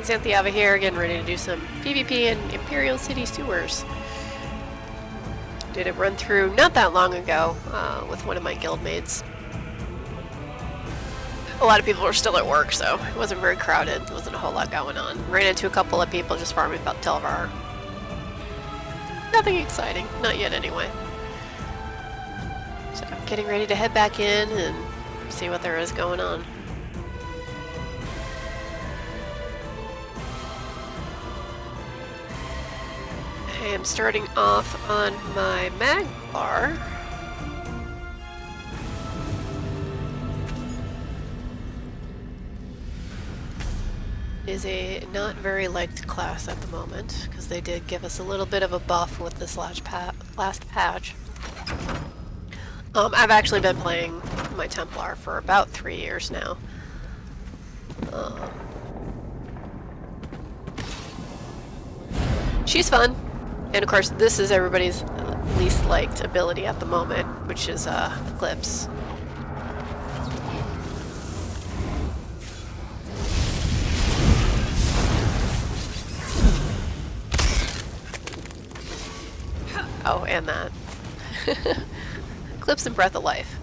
Xanthiava here, getting ready to do some PvP in Imperial City sewers. Did a run through not that long ago with one of my guildmates. A lot of people were still at work, so it wasn't very crowded. There wasn't a whole lot going on. Ran into a couple of people just farming about Telvar. Nothing exciting, not yet anyway. So getting ready to head back in and see what there is going on. I am starting off on my mag bar. Is a not very liked class at the moment because they did give us a little bit of a buff with this last patch. I've actually been playing my Templar for about 3 years now. She's fun. And of course, this is everybody's least liked ability at the moment, which is Eclipse. Oh, and that. Eclipse and Breath of Life.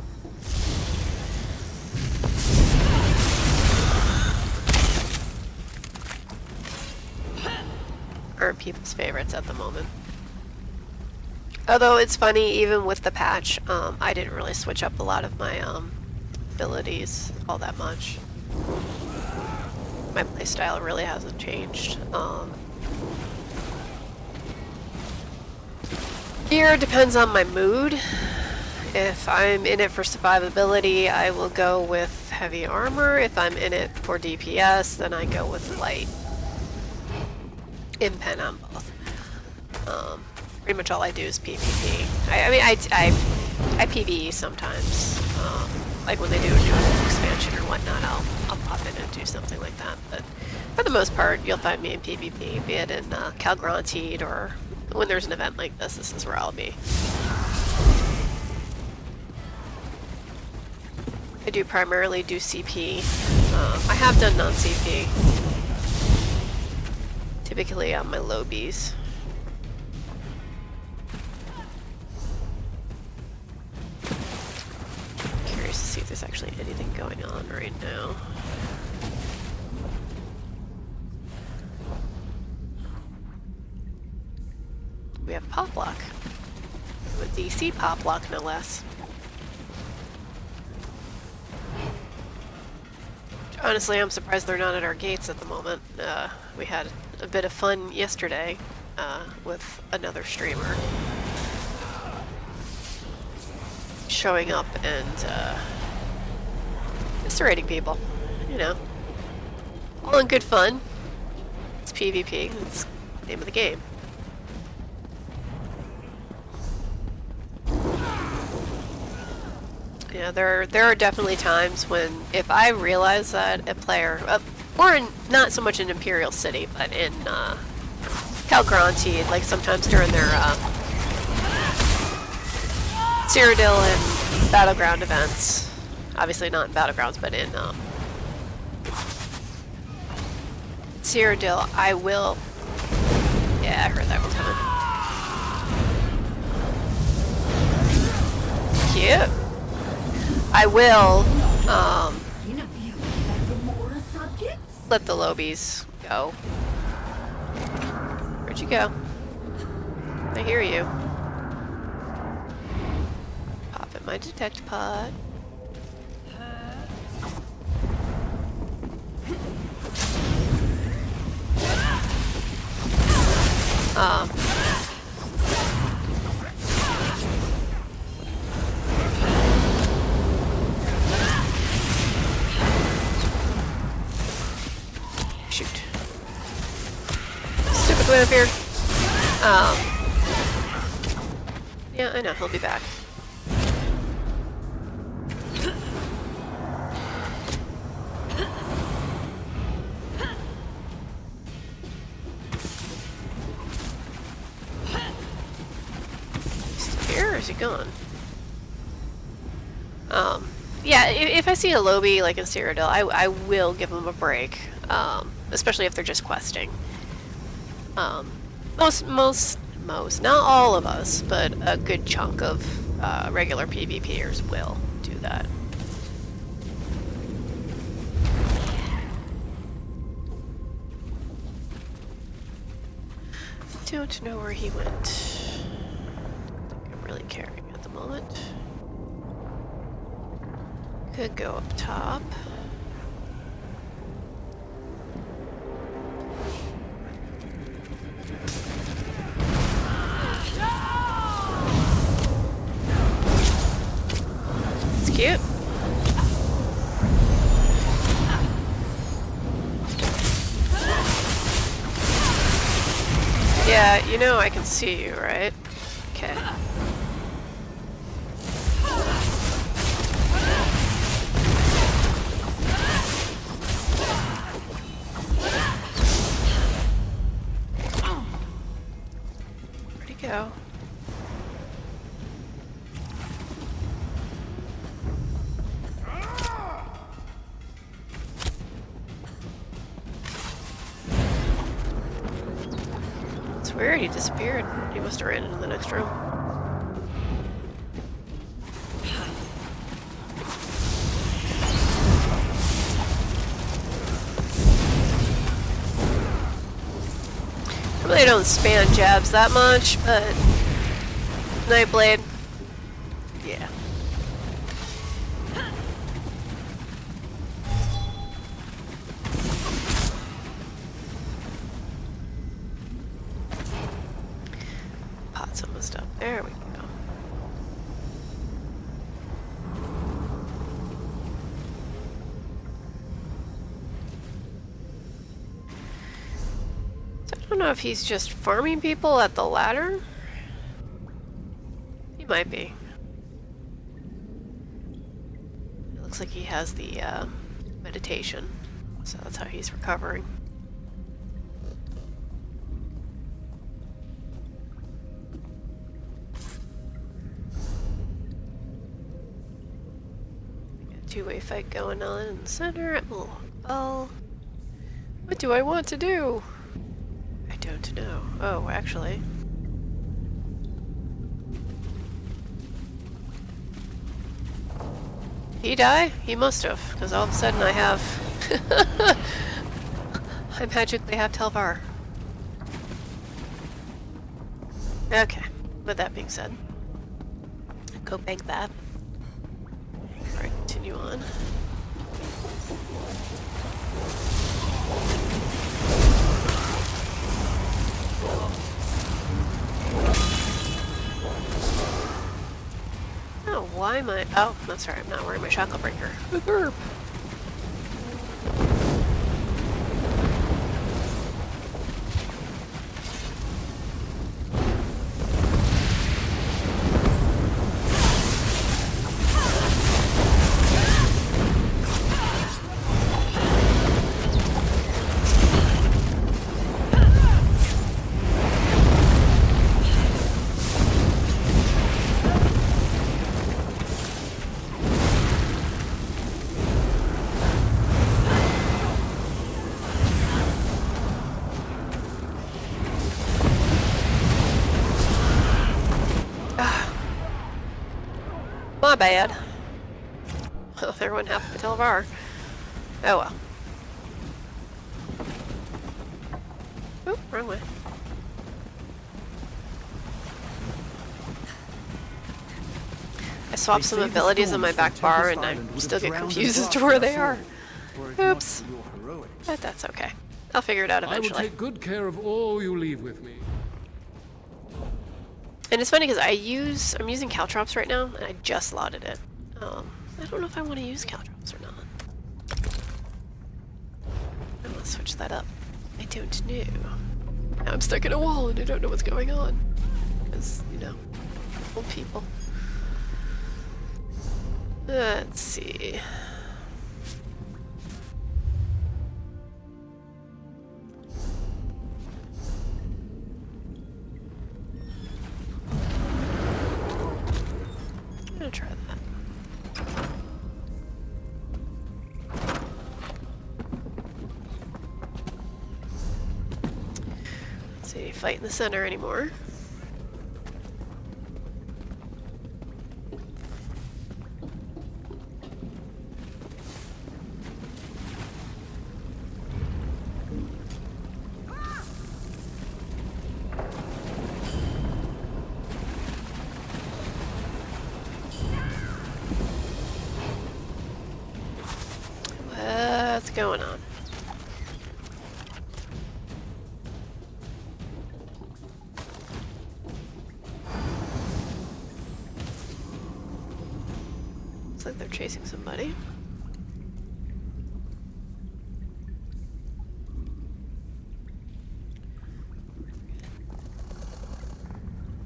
Aren't people's favorites at the moment. Although it's funny, even with the patch, I didn't really switch up a lot of my abilities all that much. My playstyle really hasn't changed. Gear depends on my mood. If I'm in it for survivability, I will go with heavy armor. If I'm in it for DPS, then I go with light. Impen on both. Pretty much all I do is PvP. I mean, I PvE sometimes. Like when they do a new expansion or whatnot, I'll pop in and do something like that. But for the most part, you'll find me in PvP, be it in Calgrantied or when there's an event like this is where I'll be. I do primarily do CP. I have done non-CP. Typically on my lobies. Curious to see if there's actually anything going on right now. We have pop lock. A DC pop lock, no less. Honestly, I'm surprised they're not at our gates at the moment. We had a bit of fun yesterday with another streamer showing up and eviscerating people. You know, all in good fun. It's PvP. It's the name of the game. Yeah, there are definitely times when if I realize that a player, or not so much in Imperial City, but in Calgrantied, like sometimes during their Cyrodiil and Battleground events, obviously not in Battlegrounds, but in Cyrodiil, I will, yeah, I heard that one coming. Cute. I will let the lobies go. Where'd you go? I hear you. Pop in my detect pod. Shoot. Stupid way up here. Yeah, I know, he'll be back. Is he here or is he gone? Yeah, if I see a lobby like in Cyrodiil, I will give them a break, especially if they're just questing. Most, not all of us, but a good chunk of regular PvPers will do that. Don't know where he went. I don't think I'm really caring at the moment. Could go up top. It's cute. Yeah, you know I can see you, right? Okay. Where'd he go? It's weird, he disappeared. He must have ran into the next room. I really don't spam jabs that much, but Nightblade, yeah. Pot's almost up. There we go. I don't know if he's just farming people at the ladder. He might be. It looks like he has the meditation, so that's how he's recovering. Two-way fight going on in the center at Mulhall. What do I want to do? I don't know. Oh, actually. Did he die? He must have, because all of a sudden I have... I magically have Telvar. Okay, with that being said, go bank that. Alright, continue on. Oh, why am I... Oh, that's right, I'm not wearing my shackle breaker. Burp. My bad. Oh, there went half the Telvar. Oh well. Oop, wrong way. I swapped some abilities on my back bar and I still get confused as to where they are. Oops. But that's okay. I'll figure it out eventually. I will take good care of all you leave with me. And it's funny because I'm using Caltrops right now, and I just slotted it. I don't know if I want to use Caltrops or not. I'm gonna switch that up. I don't know. Now I'm stuck in a wall and I don't know what's going on. Because, you know, old people. Let's see. I'm gonna try that. See, fight in the center anymore. What's going on? Looks like they're chasing somebody.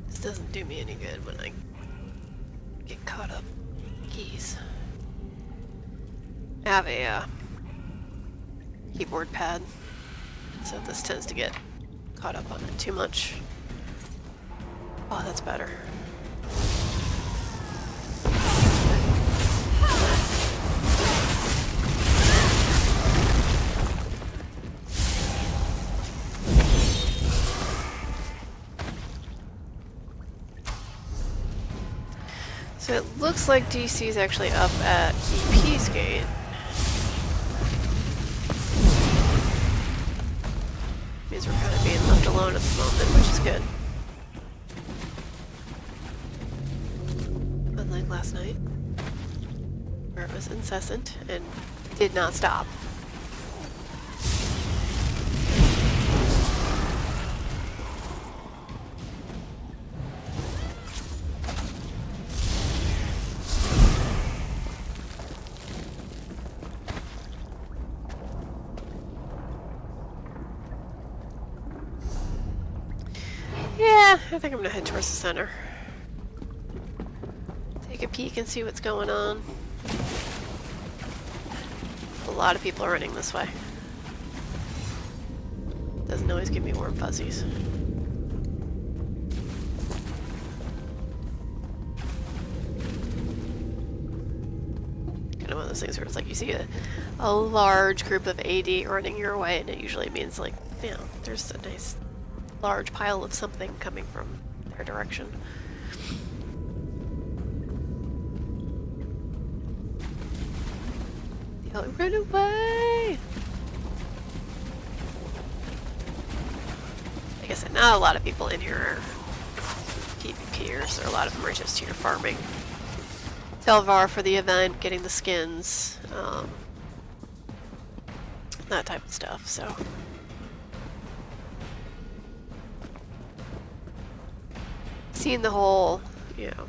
This doesn't do me any good when I get caught up. Keys. I have a keyboard pad, so this tends to get caught up on it too much. Oh, that's better. So it looks like DC is actually up at EP's gate. Means we're kind of being left alone at the moment, which is good. Unlike last night, where it was incessant and did not stop. Yeah, I think I'm gonna head towards the center. Take a peek and see what's going on. A lot of people are running this way. Doesn't always give me warm fuzzies. Kind of one of those things where it's like you see a large group of AD running your way, and it usually means like, you know, there's a nice large pile of something coming from their direction. Yo, run away! Like I said, not a lot of people in here are PvPers, or a lot of them are just here farming Telvar for the event, getting the skins, that type of stuff, so. Seeing the whole, you know,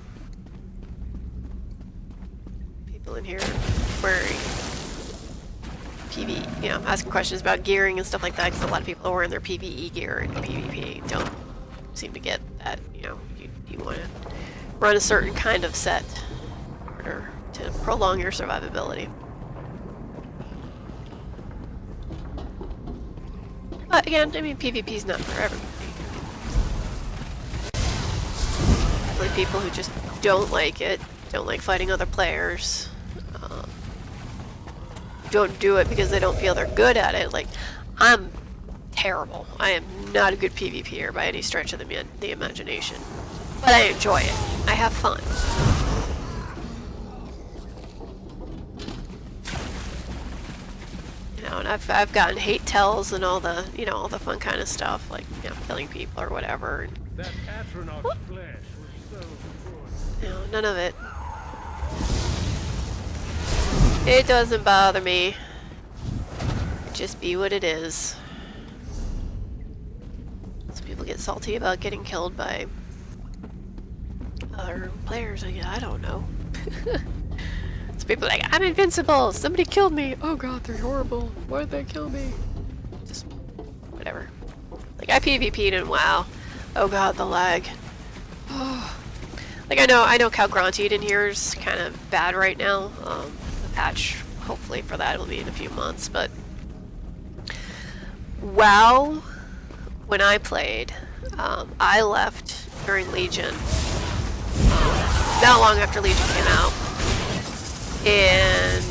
people in here wearing PvE, you know, asking questions about gearing and stuff like that, because a lot of people are wearing their PvE gear and PvP don't seem to get that, you know, you want to run a certain kind of set in order to prolong your survivability. But again, I mean, PvP is not for everybody. People who just don't like it, don't like fighting other players, don't do it because they don't feel they're good at it. Like, I'm terrible. I am not a good PvPer by any stretch of the imagination. But I enjoy it. I have fun. You know, and I've gotten hate tells and all the, you know, all the fun kind of stuff, like, you know, killing people or whatever. And, That astronaut's flesh was so good. no, none of it. It doesn't bother me. It just be what it is. Some people get salty about getting killed by other players. I don't know. Some people are like, I'm invincible. Somebody killed me. Oh god, they're horrible. Why did they kill me? Just whatever. Like, I PvP'd in WoW. Oh god, the lag. Like, I know Cal Granted in here is kind of bad right now. The patch, hopefully for that, will be in a few months, but WoW, when I played, I left during Legion, not long after Legion came out, and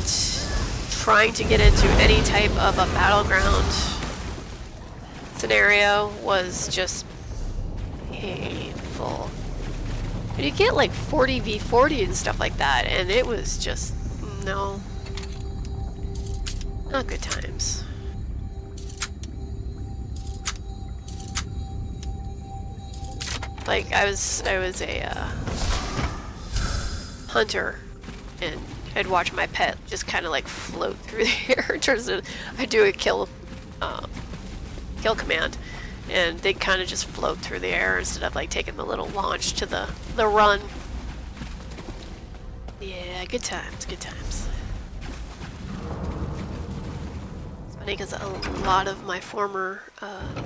trying to get into any type of a battleground scenario was just painful. And you get like 40v40 and stuff like that, and it was just, no. Not good times. Like, I was a hunter, and I'd watch my pet just kind of like float through the air in terms of, I'd do a kill command, and they'd kind of just float through the air instead of like taking the little launch to the run. Yeah, good times, good times. It's funny because a lot of my former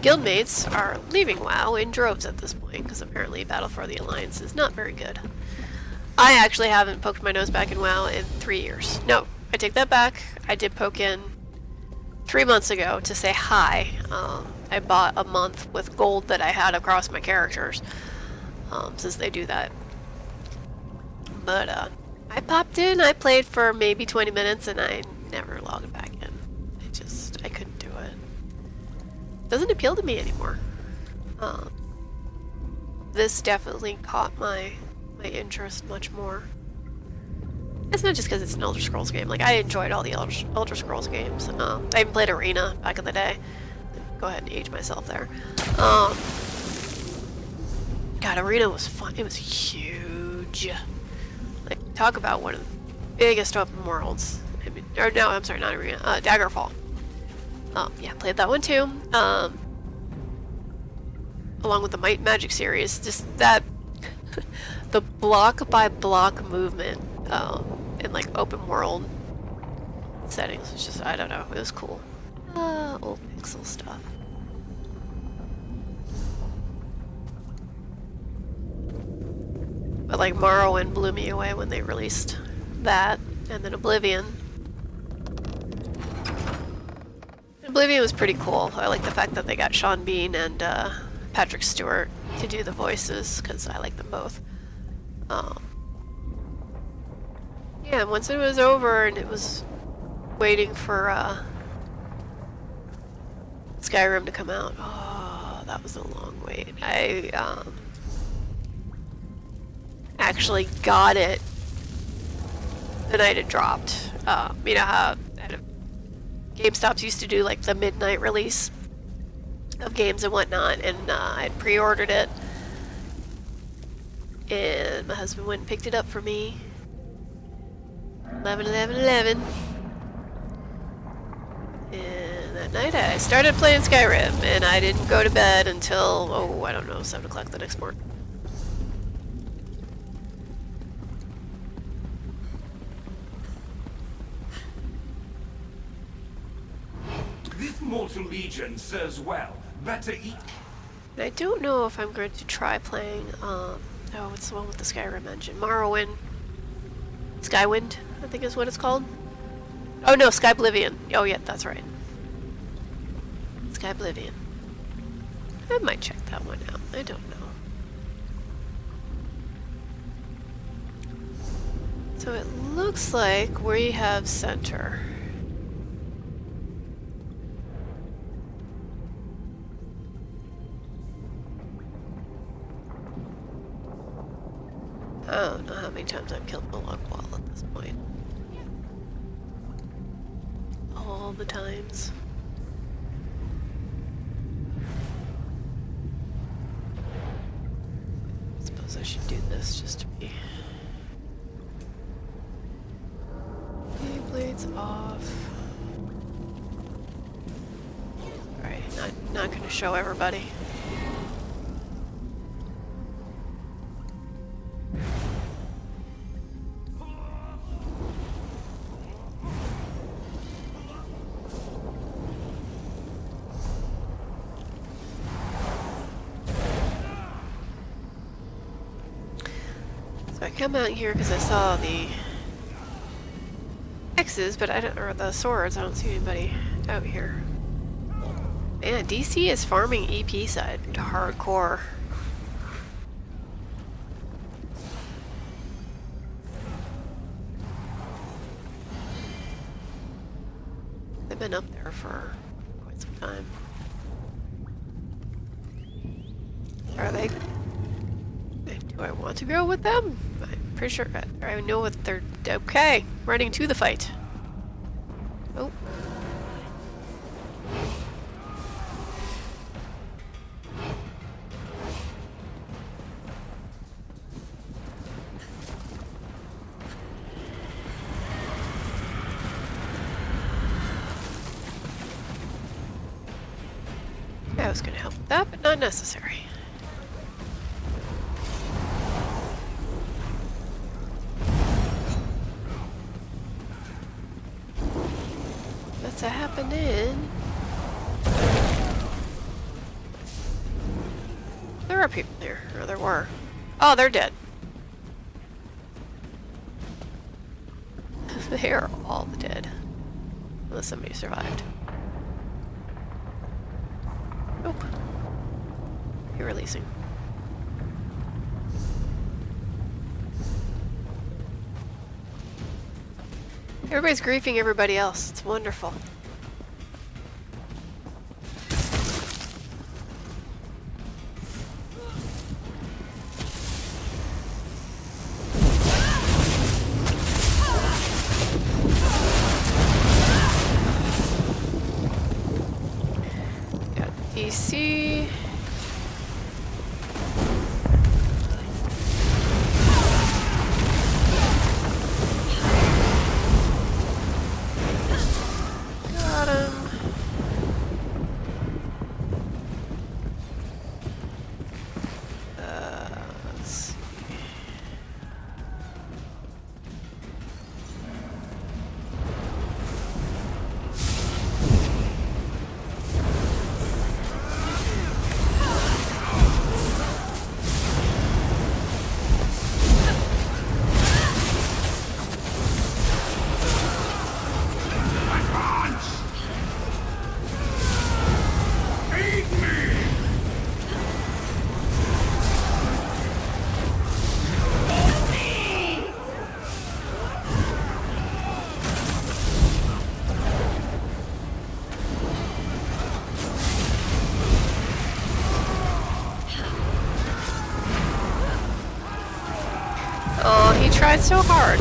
guildmates are leaving WoW in droves at this point, because apparently Battle for the Alliance is not very good. I actually haven't poked my nose back in WoW in 3 years. No, I take that back. I did poke in 3 months ago to say hi. I bought a month with gold that I had across my characters, since they do that. But I popped in, I played for maybe 20 minutes, and I never logged back in. I couldn't do it. Doesn't appeal to me anymore. This definitely caught my interest much more. It's not just because it's an Elder Scrolls game. Like, I enjoyed all the Elder Scrolls games. I even played Arena back in the day. Go ahead and age myself there. God, Arena was fun. It was huge. Like, talk about one of the biggest open worlds. I mean, or no, I'm sorry, not Arena. Daggerfall. Yeah, played that one too. Along with the Might and Magic series, just that the block by block movement in like open world settings was just, I don't know, it was cool. Old pixel stuff. But like Morrowind blew me away when they released that, and then Oblivion. Oblivion was pretty cool. I like the fact that they got Sean Bean and Patrick Stewart to do the voices, because I like them both. Yeah, once it was over and it was waiting for Skyrim to come out, oh, that was a long wait. I actually got it the night it dropped. You know how GameStops used to do like the midnight release of games and whatnot, and I pre-ordered it, and my husband went and picked it up for me. 11. And that night I started playing Skyrim, and I didn't go to bed until, oh, I don't know, 7 o'clock the next morning. This mortal legion serves well. Better eat. I don't know if I'm going to try playing, oh, what's the one with the Skyrim engine? Morrowind. Skywind, I think is what it's called. Oh no, Skyblivion. Oh yeah, that's right. Skyblivion. I might check that one out. I don't know. So it looks like we have center. I don't know how many times I've killed the log wall at this point. All the times. I suppose I should do this just to be... Blades off. Alright, not gonna show everybody. I come out here because I saw the X's, but I don't, or the swords. I don't see anybody out here. Man, DC is farming EP side to hardcore. They've been up there for quite some time. Are they... Do I want to go with them? I'm pretty sure I know what they're... Okay, running to the fight. Oh. I was going to help with that, but not necessary. What's happening? There are people here, or there were. Oh, they're dead. They are all dead. Unless somebody survived. Nope. You're releasing. Everybody's griefing everybody else. It's wonderful. Got EC. Got him. Let's see. Feed me! Oh, he tried so hard.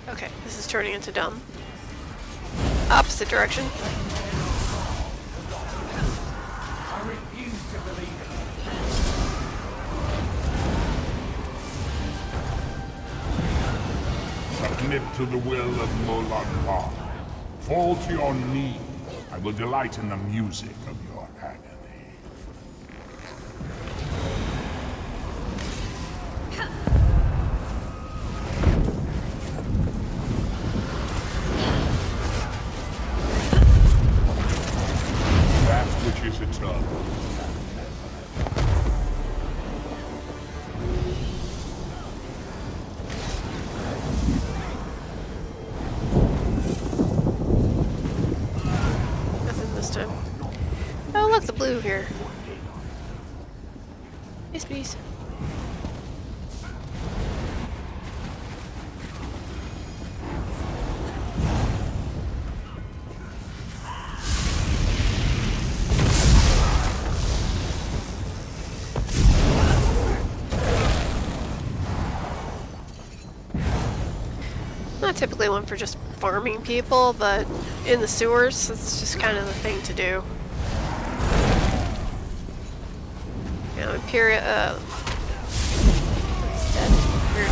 Okay, this is turning into dumb. Opposite direction. I refuse to believe it. Submit to the will of Molan Pa. Fall to your knees. I will delight in the music of your agony. That which is eternal. Nothing this time. Oh, look, the blue here. Yes, please. Not typically one for just farming people, but in the sewers, it's just kind of the thing to do. You know, Imperial, he's dead. Weird.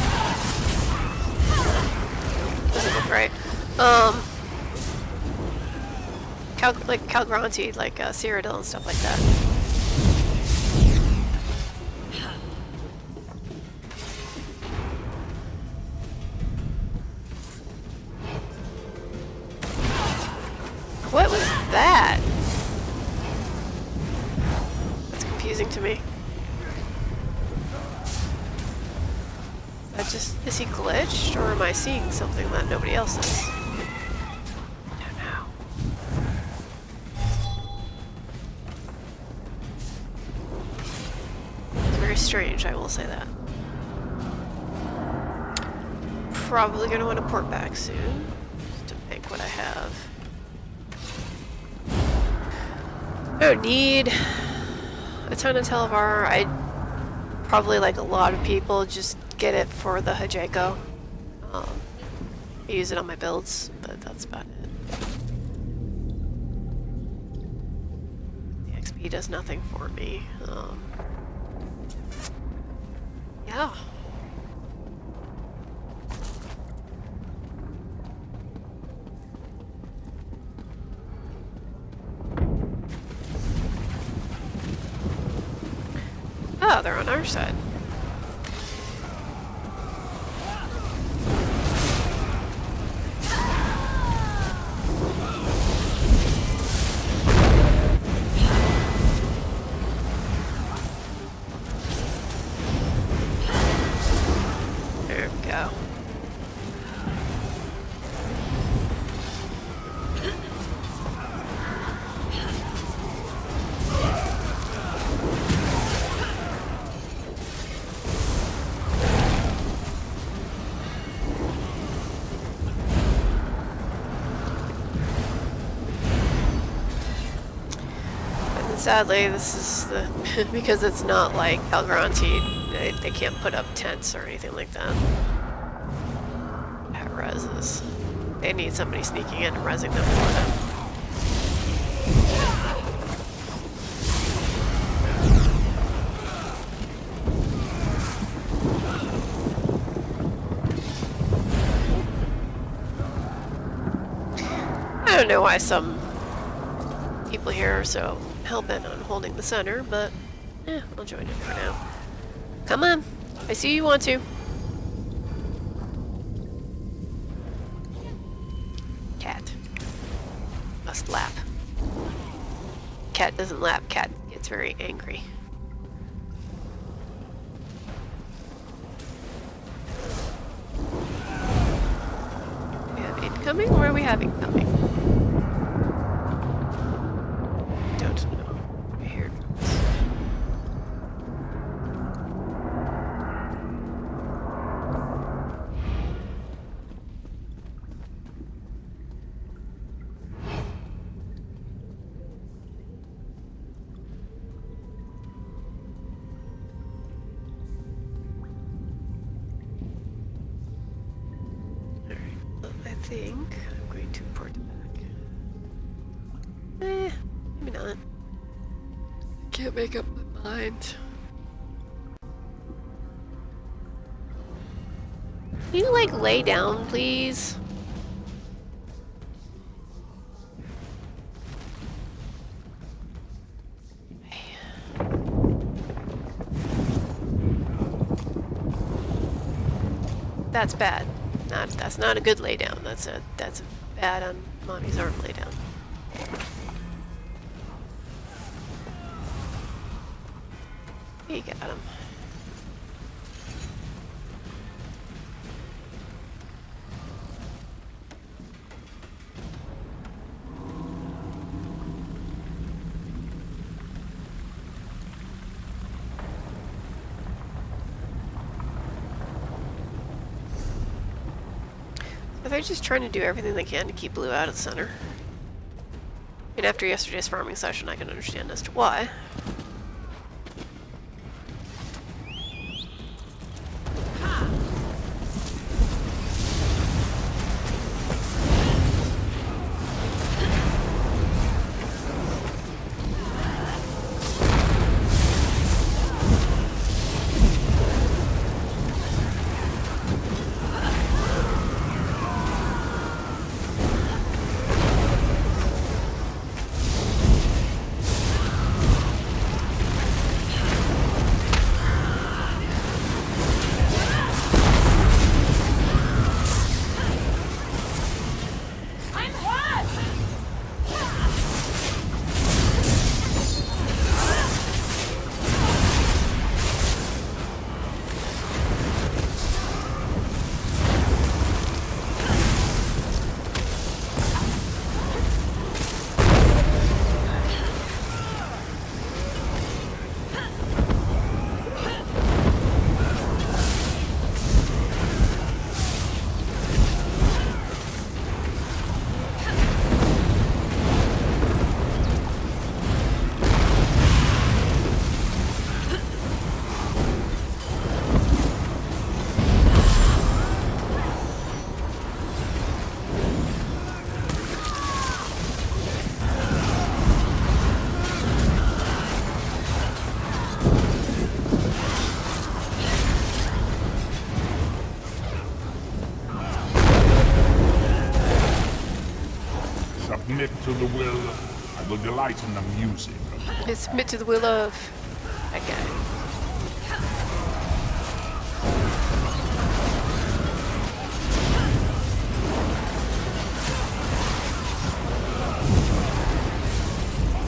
Doesn't look right. Like Calgranti, like Cyrodiil and stuff like that. What was that? That's confusing to me. Is he glitched, or am I seeing something that nobody else is? I don't know. It's very strange, I will say that. Probably gonna want to port back soon, just to make what I have. I don't need a ton of Televar. I probably, like a lot of people, just get it for the Hajeko. I use it on my builds, but that's about it. The XP does nothing for me. Yeah. Oh, they're on our side. There we go. Sadly, this is the because it's not like Algranti, they can't put up tents or anything like that. At reses. They need somebody sneaking in and resing them for them. I don't know why some people here are so hell-bent on holding the center, but I'll join it for now. Come on, I see you want to. Cat. Must lap. Cat doesn't lap, cat gets very angry. We have incoming, or are we have incoming? I think I'm going to port back. Maybe not. I can't make up my mind. Can you, like, lay down, please? That's bad. That's not a good lay down. That's a bad on Mommy's arm lay down. You got him. They're just trying to do everything they can to keep blue out of the center. And after yesterday's farming session, I can understand as to why. delight in the music. I submit to the will of that guy.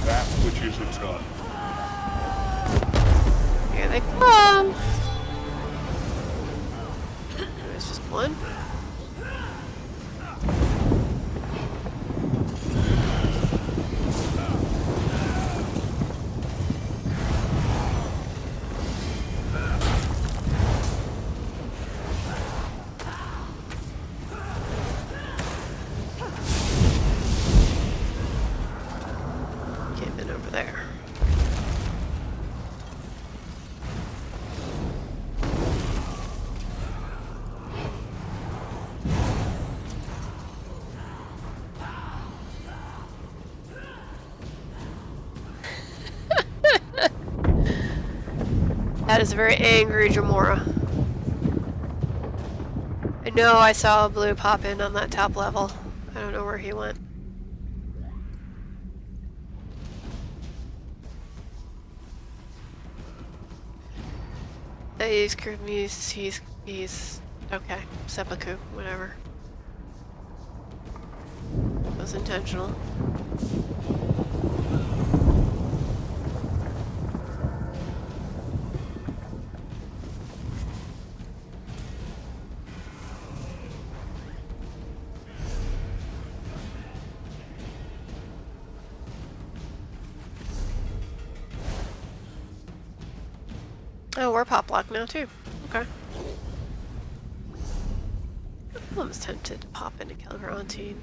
That which is eternal. Here they come. There's just one. Came in over there. That is a very angry Jamora. I know I saw a blue pop in on that top level. I don't know where he went. He's okay. Seppuku, whatever. It was intentional. Oh, we're pop lock now too. Okay. I'm almost tempted to pop into Calgrantine.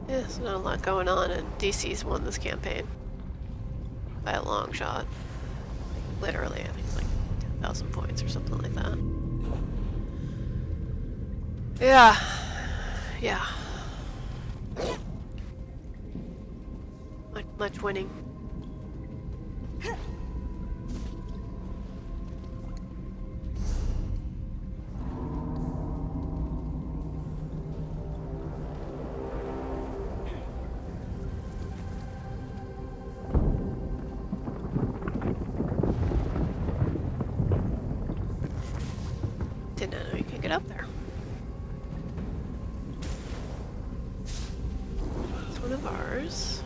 Yeah, there's not a lot going on, and DC's won this campaign by a long shot. Literally, I think it's like 10,000 points or something like that. Yeah. Yeah. Much winning. Did not know you could get up there. It's one of ours.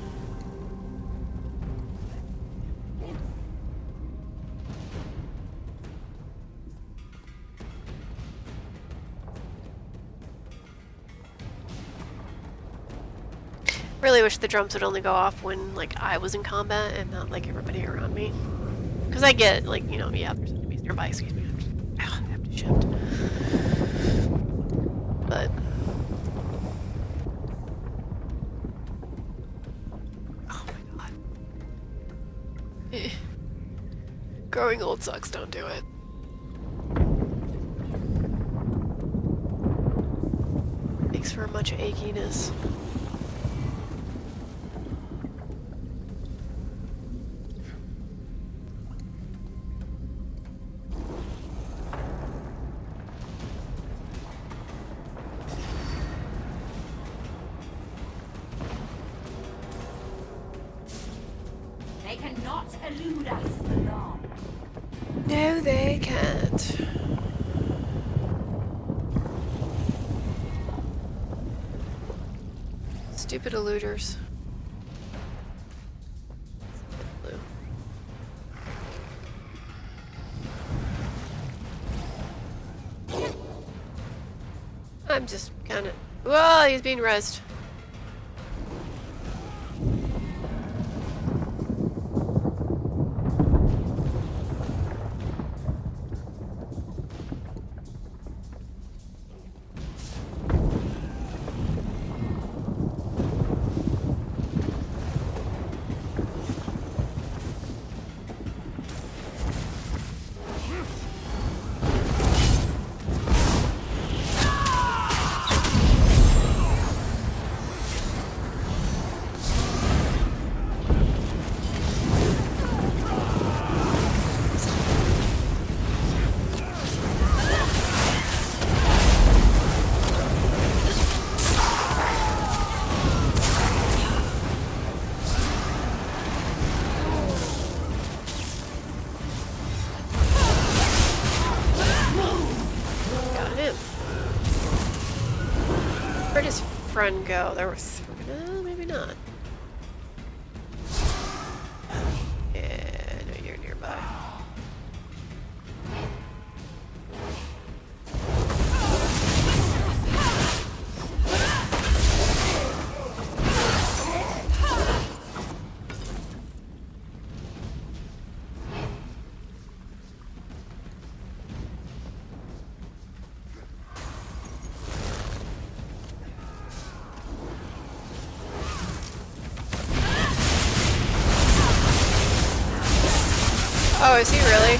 Really wish the drums would only go off when, like, I was in combat and not, like, everybody around me. Because I get, like, you know, yeah, there's enemies nearby, excuse me. I have to shift. But... oh my god. Eh. Growing old sucks, don't do it. Makes for much achiness. They cannot elude us long. No, they can't. Stupid eluders. Blue. I'm just kind of... whoa, he's being rezzed. run go? There was maybe not. Yeah, no, you're nearby. Oh, is he really?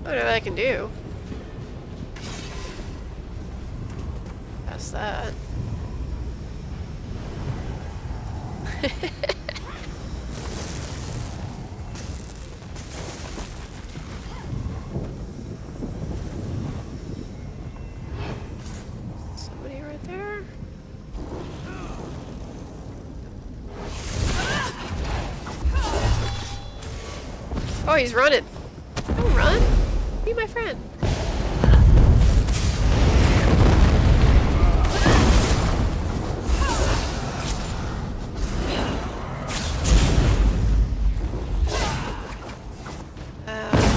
I don't know what I can do. That's that. Somebody right there? Oh, he's running. Don't run. Be my friend.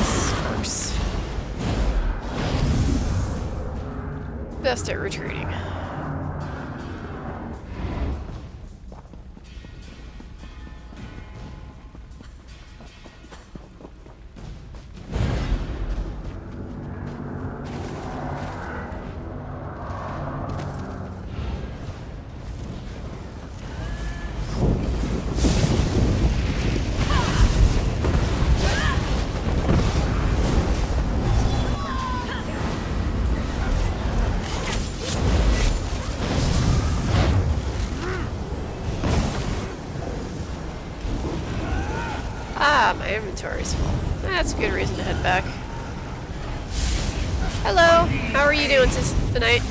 Sparks. Best at retreating. Ah, my inventory's full. That's a good reason to head back. Hello, how are you doing tonight?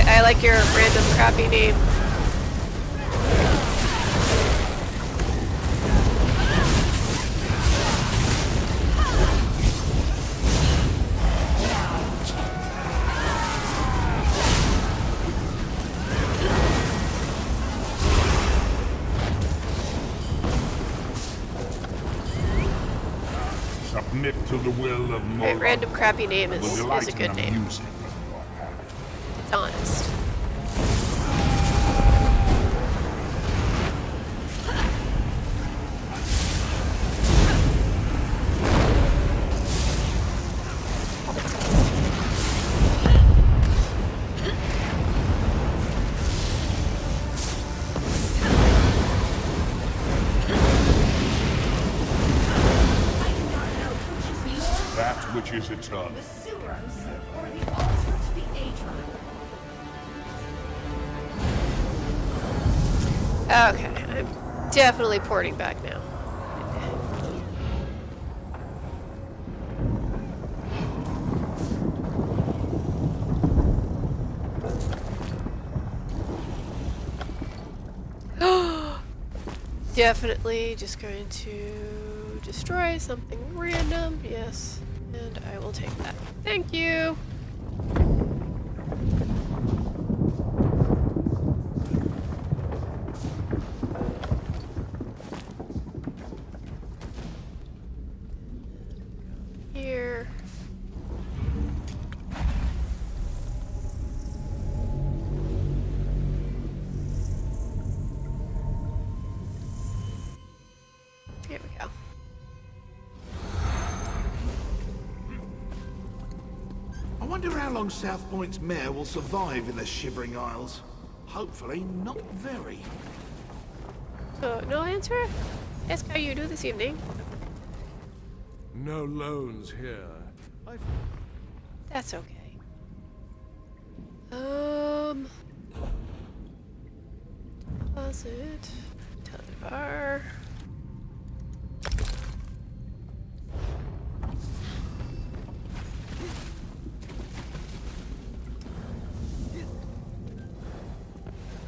I like your random crappy name. Submit to the will of Right, Mola. random crappy name I will is delight a good in the name. music of your habit. It's honest. That which is eternal. The sewers or the altar to the Aether. Okay, I'm definitely porting back now. Definitely just going to destroy something random, yes, and I will take that. Thank you! Here. Here we go. I wonder how long South Point's mayor will survive in the Shivering Isles. Hopefully not very. So, no answer? Ask how you do this evening. No loans here. That's okay. Closet. Teleport bar.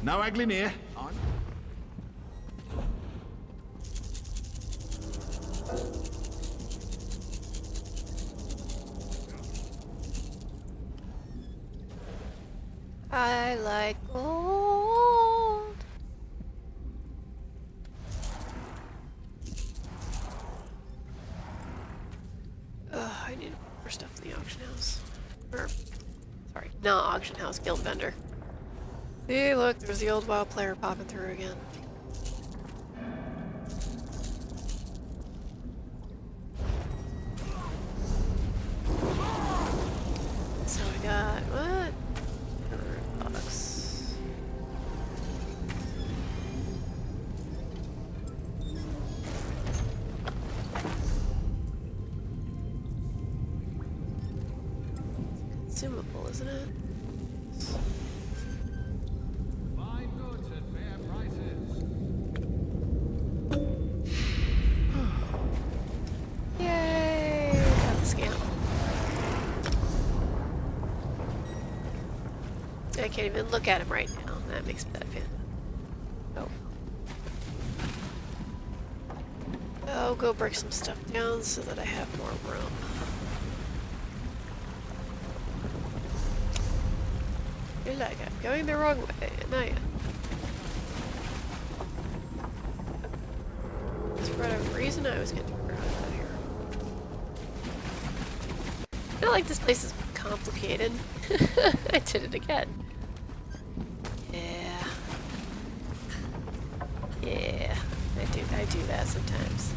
No haggling here. I like gold. Ugh, I need more stuff in the auction house. Or, sorry, not auction house, guild vendor. See, look, there's the old WoW player popping through again. So we got, what? $100. Consumable, isn't it? Fine goods at fair prices. Yay! Got the scamp. I can't even look at him right now. That makes me that fan. Oh. Oh, go break some stuff down so that I have more room. You're like, I'm going the wrong way, and I am. For whatever reason, I was getting out of here. Not like this place is complicated. I did it again. Yeah. Yeah. I do that sometimes.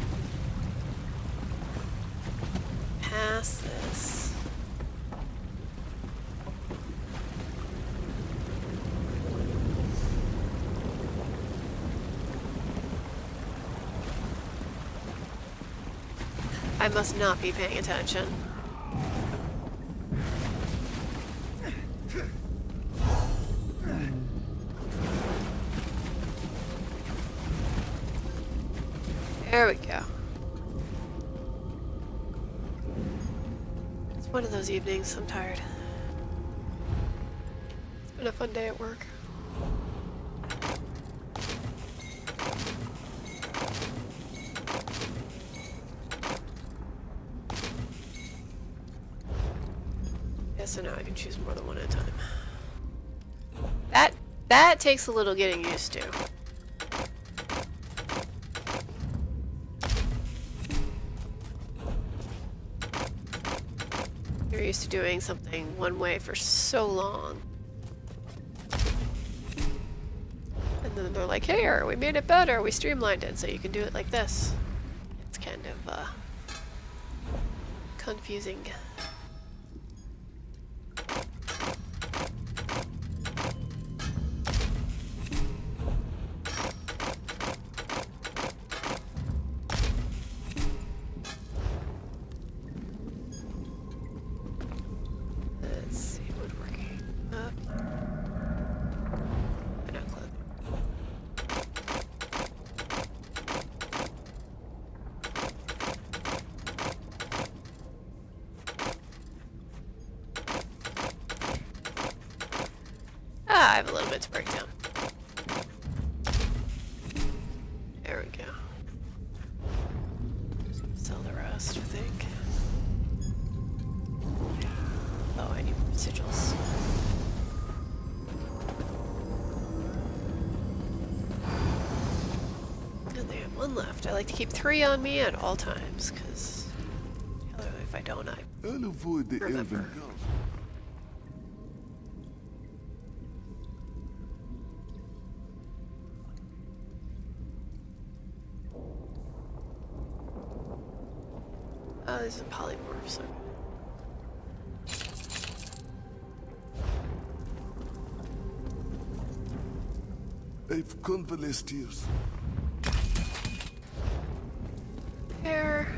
Pass this. I must not be paying attention. There we go. It's one of those evenings. I'm tired. It's been a fun day at work. Yeah, so now I can choose more than one at a time. That takes a little getting used to. You're used to doing something one way for so long. And then they're like, here, we made it better, we streamlined it, so you can do it like this. It's kind of, confusing. Let's see, woodworking. Up. Not clothing. Ah, I have a little bit to break down. There we go. Just gonna sell the rest, I think. Oh, I need more sigils. And they have one left. I like to keep 3 on me at all times, because if I don't, I I'll avoid the remember. elven gods. Oh, there's a polymorph, so. I've convalesced tears. There.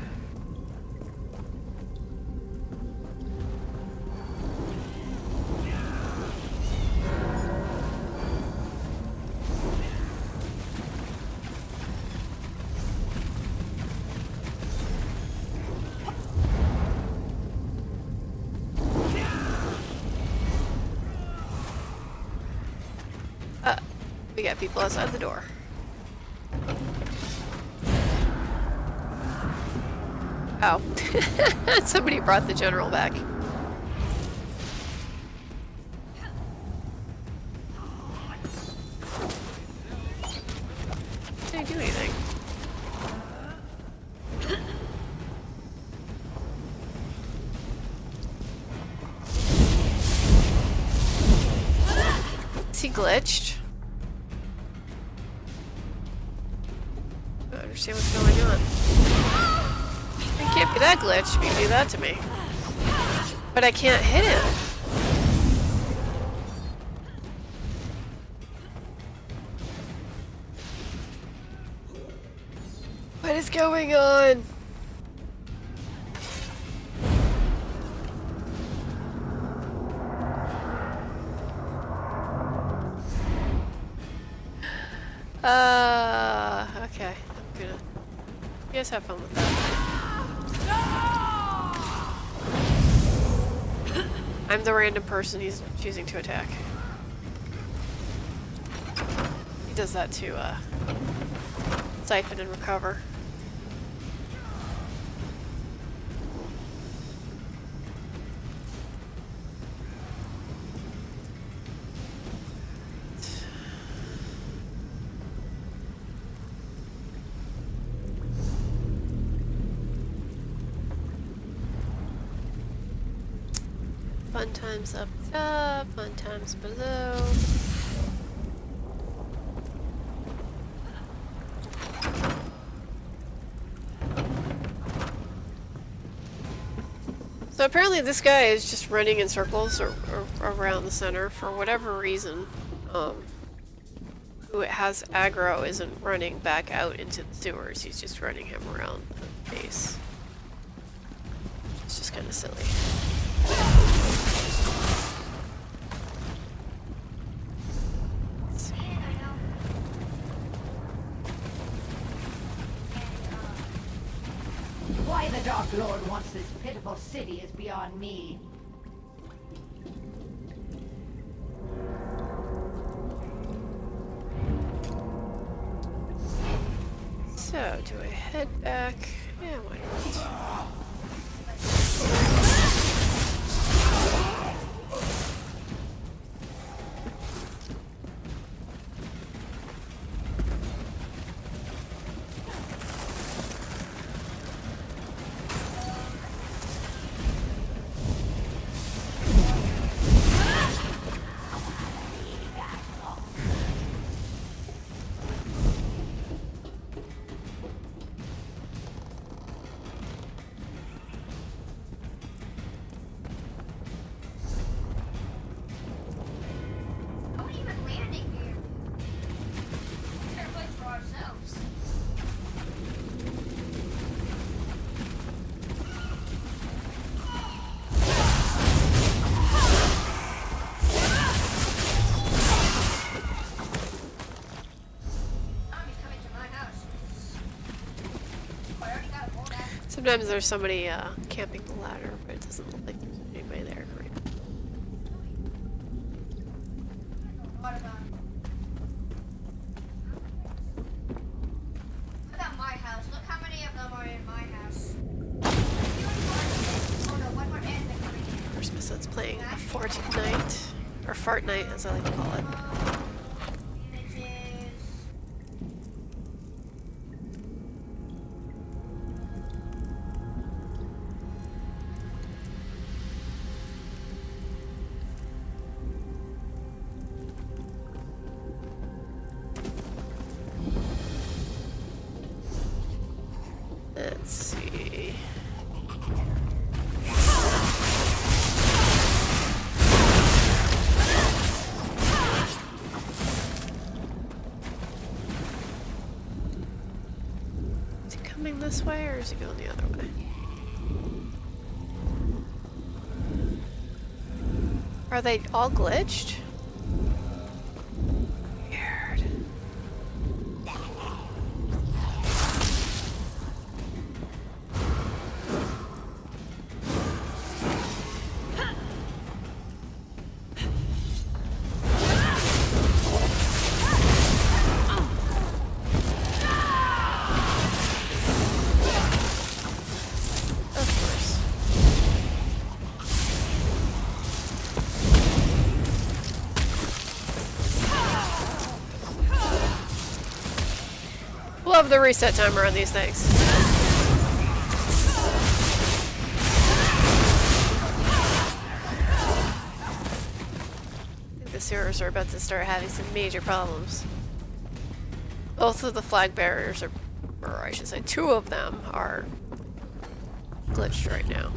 We got people outside the door. Oh. Somebody brought the general back. he glitched? I don't understand what's going on. It can't be that glitched if you do that to me. But I can't hit him. What is going on? Okay. I'm gonna... You guys have fun with that. I'm the random person he's choosing to attack. He does that to, siphon and recover. Fun times up top, fun times below. So apparently this guy is just running in circles or around the center for whatever reason. Who has aggro isn't running back out into the sewers, he's just running him around the base. It's just kind of silly. Why the Dark Lord wants this pitiful city is beyond me. So, do I head back? Yeah, why not? Sometimes there's somebody camping the ladder, but it doesn't look like there's anybody there right now. Look at my house. Look how many of them are in my house. Oh no, one more and they're coming in. Christmas, that's playing Fortnite, or Fartnite as I like to call it. Let's see. Is he coming this way or is he going the other way? Are they all glitched? Weird. Love the reset timer on these things. I think this sewers are about to start having some major problems. Both of the flag bearers are, or I should say 2 of them are glitched right now.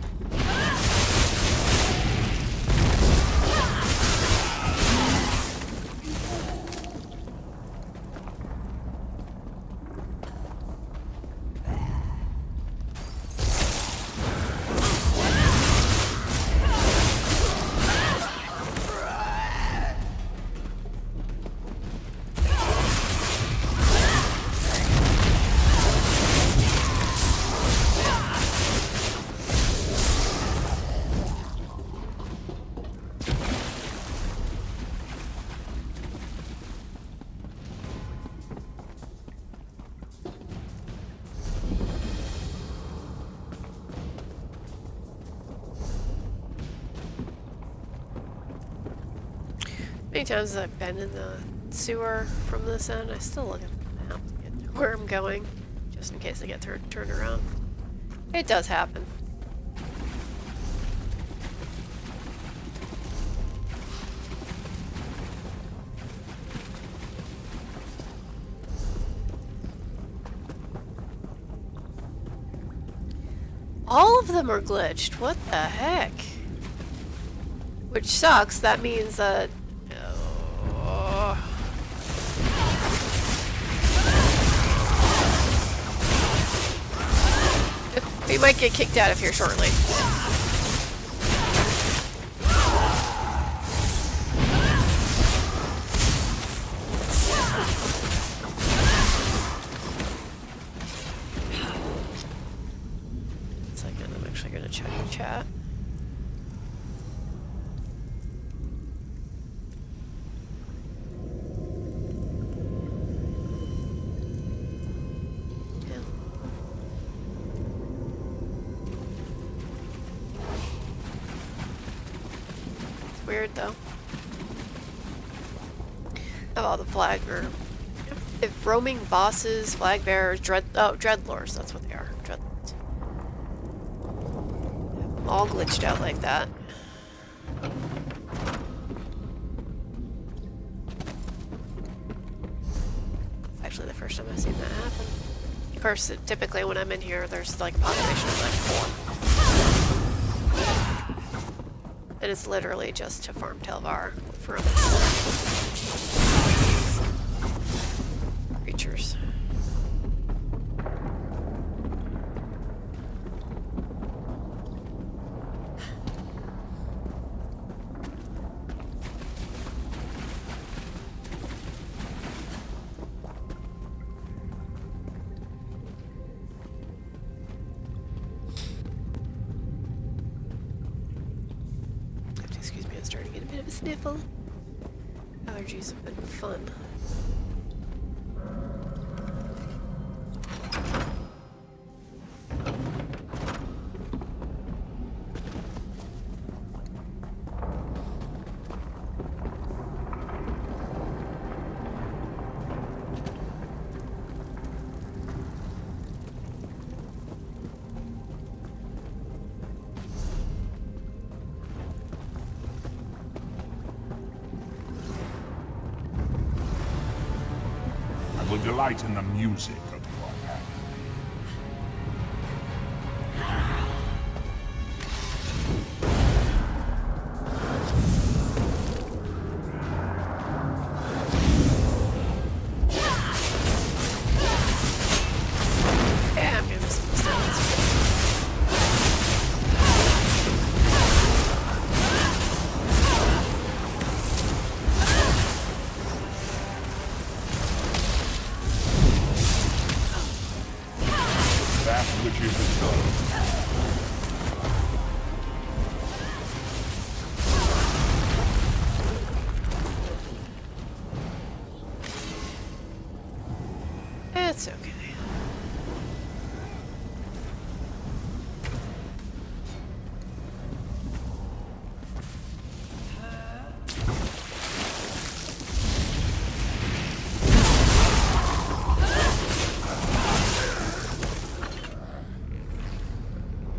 Many times I've been in the sewer from this end, I still look at the map to get to where I'm going, just in case I get turned around. It does happen. All of them are glitched. What the heck? Which sucks. That means that... we might get kicked out of here shortly. Second, I'm actually going to check the chat. Weird though. Of all the flag or if roaming bosses, flag bearers, dreadlords, that's what they are. Dreadlords. All glitched out like that. It's actually the first time I've seen that happen. Of course, typically when I'm in here, there's like a population of like 4. And it's literally just to farm Telvar for creatures. Excuse me, I'm starting to get a bit of a sniffle. Allergies have been fun. I will delight in the music of your hand. Yeah, I'm gonna miss some stones. That which is eternal. It's okay.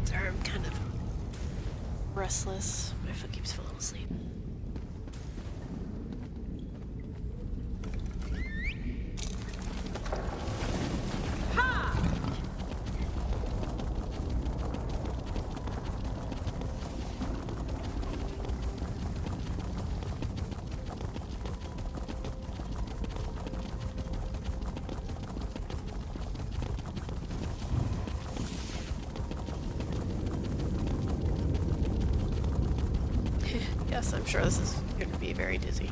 Sorry, I'm kind of restless. My foot keeps falling asleep. Yes, I'm sure this is going to be very dizzy.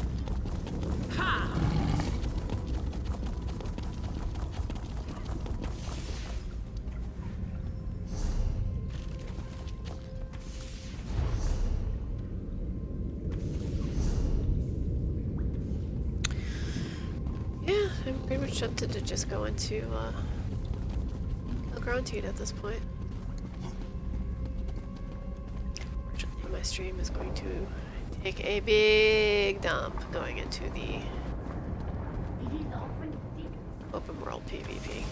Yeah, I'm pretty much tempted to just go into Granted at this point. Fortunately, my stream is going to take a big dump going into the open world PvP.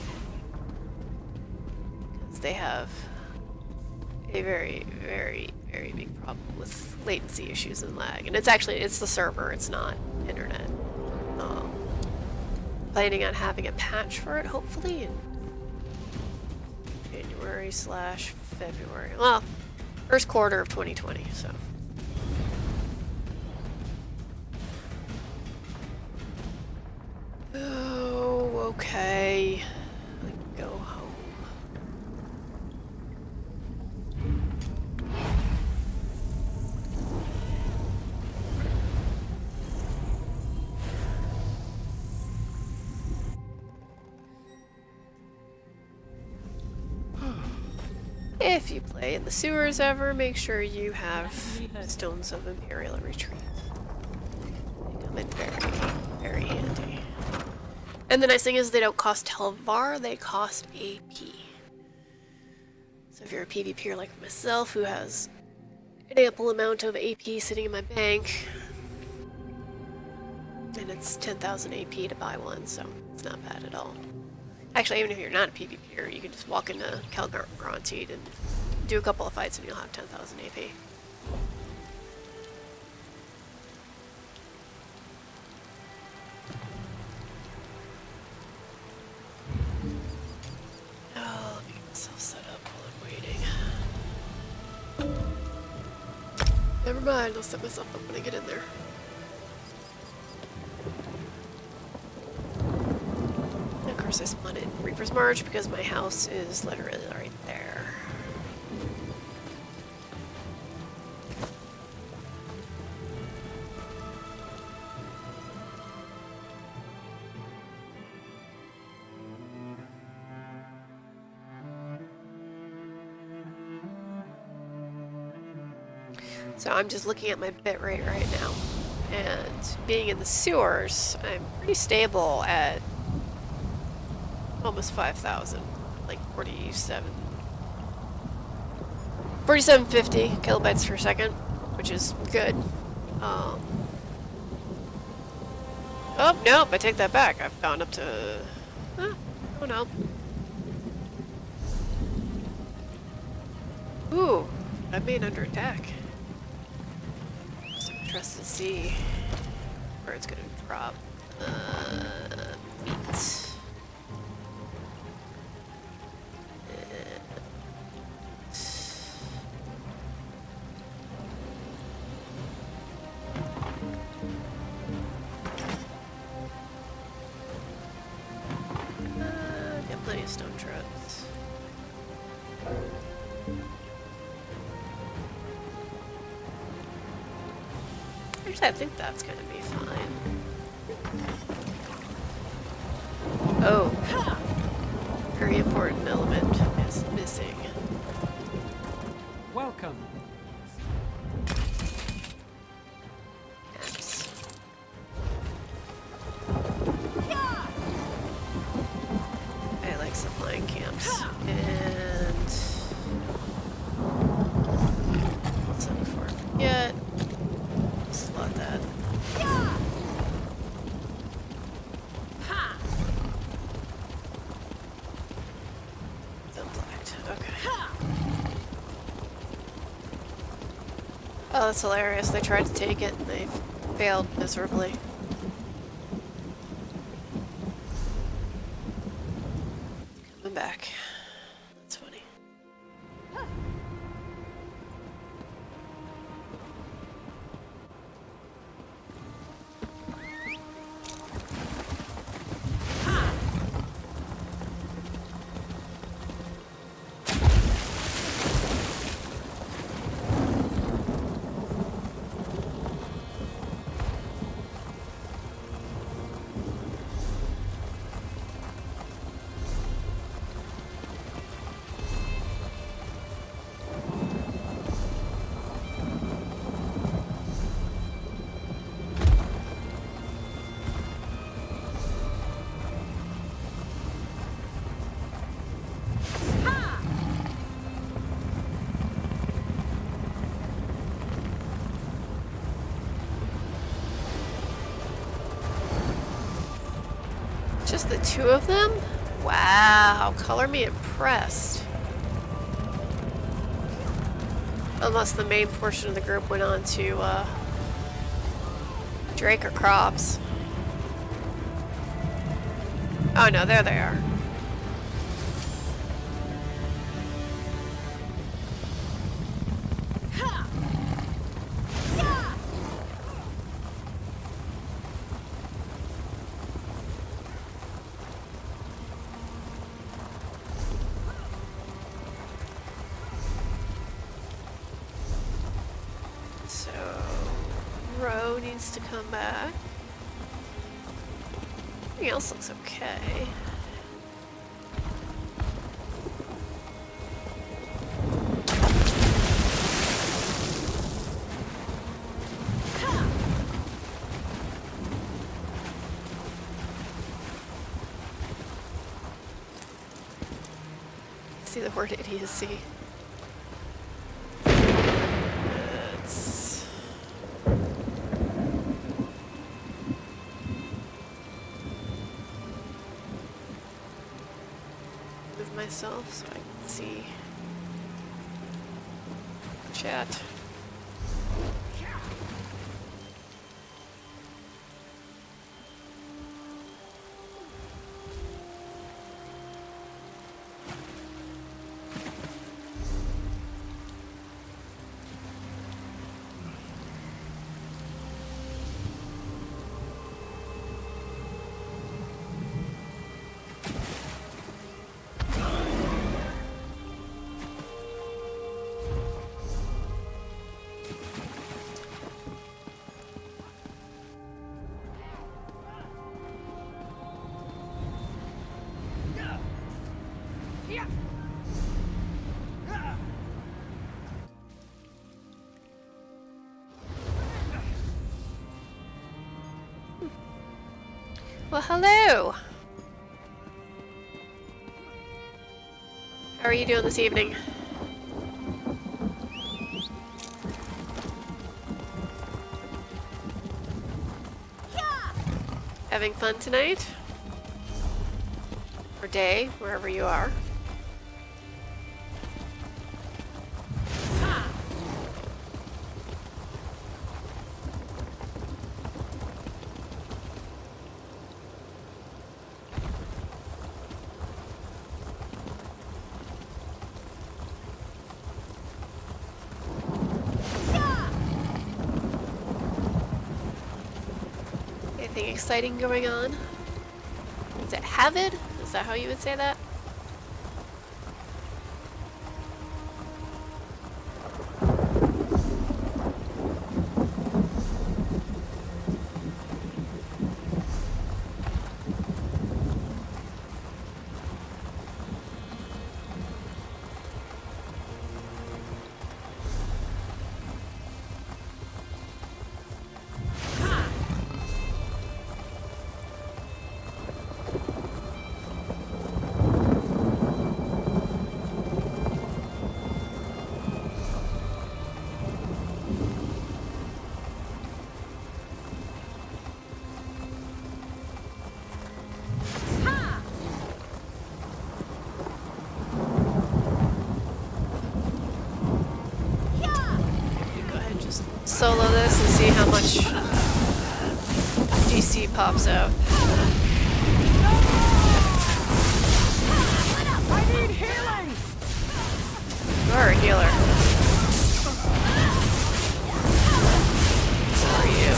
Because they have a very, very, very big problem with latency issues and lag. And it's the server, it's not internet. Planning on having a patch for it, hopefully, in January/February. Well, first quarter of 2020, so. Oh, okay. I can go home. If you play in the sewers ever, make sure you have Stones of Imperial Retreat. They come in very, very handy. And the nice thing is they don't cost Telvar, they cost AP. So if you're a PvPer like myself who has an ample amount of AP sitting in my bank, and it's 10,000 AP to buy one, so it's not bad at all. Actually, even if you're not a PvPer, you can just walk into Granted and do a couple of fights and you'll have 10,000 AP. Oh, let me get myself set up while I'm waiting. Never mind, I'll set myself up when I get in there. Of course, I spawned in Reaper's March because my house is literally right there. So I'm just looking at my bitrate right now, and being in the sewers, I'm pretty stable at almost 5,000, like 4750 kilobytes per second, which is good. Oh nope, I take that back. I've gone up to, oh no. Ooh, I'm being under attack. So I'm interested to see where it's gonna drop. Meat. Got plenty of stone trucks. Actually, I think that's gonna be fine. Oh, very important element is missing. Welcome. Yes. I like supplying camps. And so before I forget, slot that. Okay. Oh, that's hilarious. They tried to take it and they failed miserably. Coming back. That's funny. Just the two of them? Wow, color me impressed. Unless the main portion of the group went on to Drake or Crops. Oh no, there they are. So, Row needs to come back. Everything else looks okay. See the word idiocy. Let's move myself so I can see chat. Well, hello! How are you doing this evening? Having fun tonight? Or day, wherever you are. Anything exciting going on? Is it Havid? Is that how you would say that? Solo this and see how much DC pops out. I need healing! You are a healer. So are you.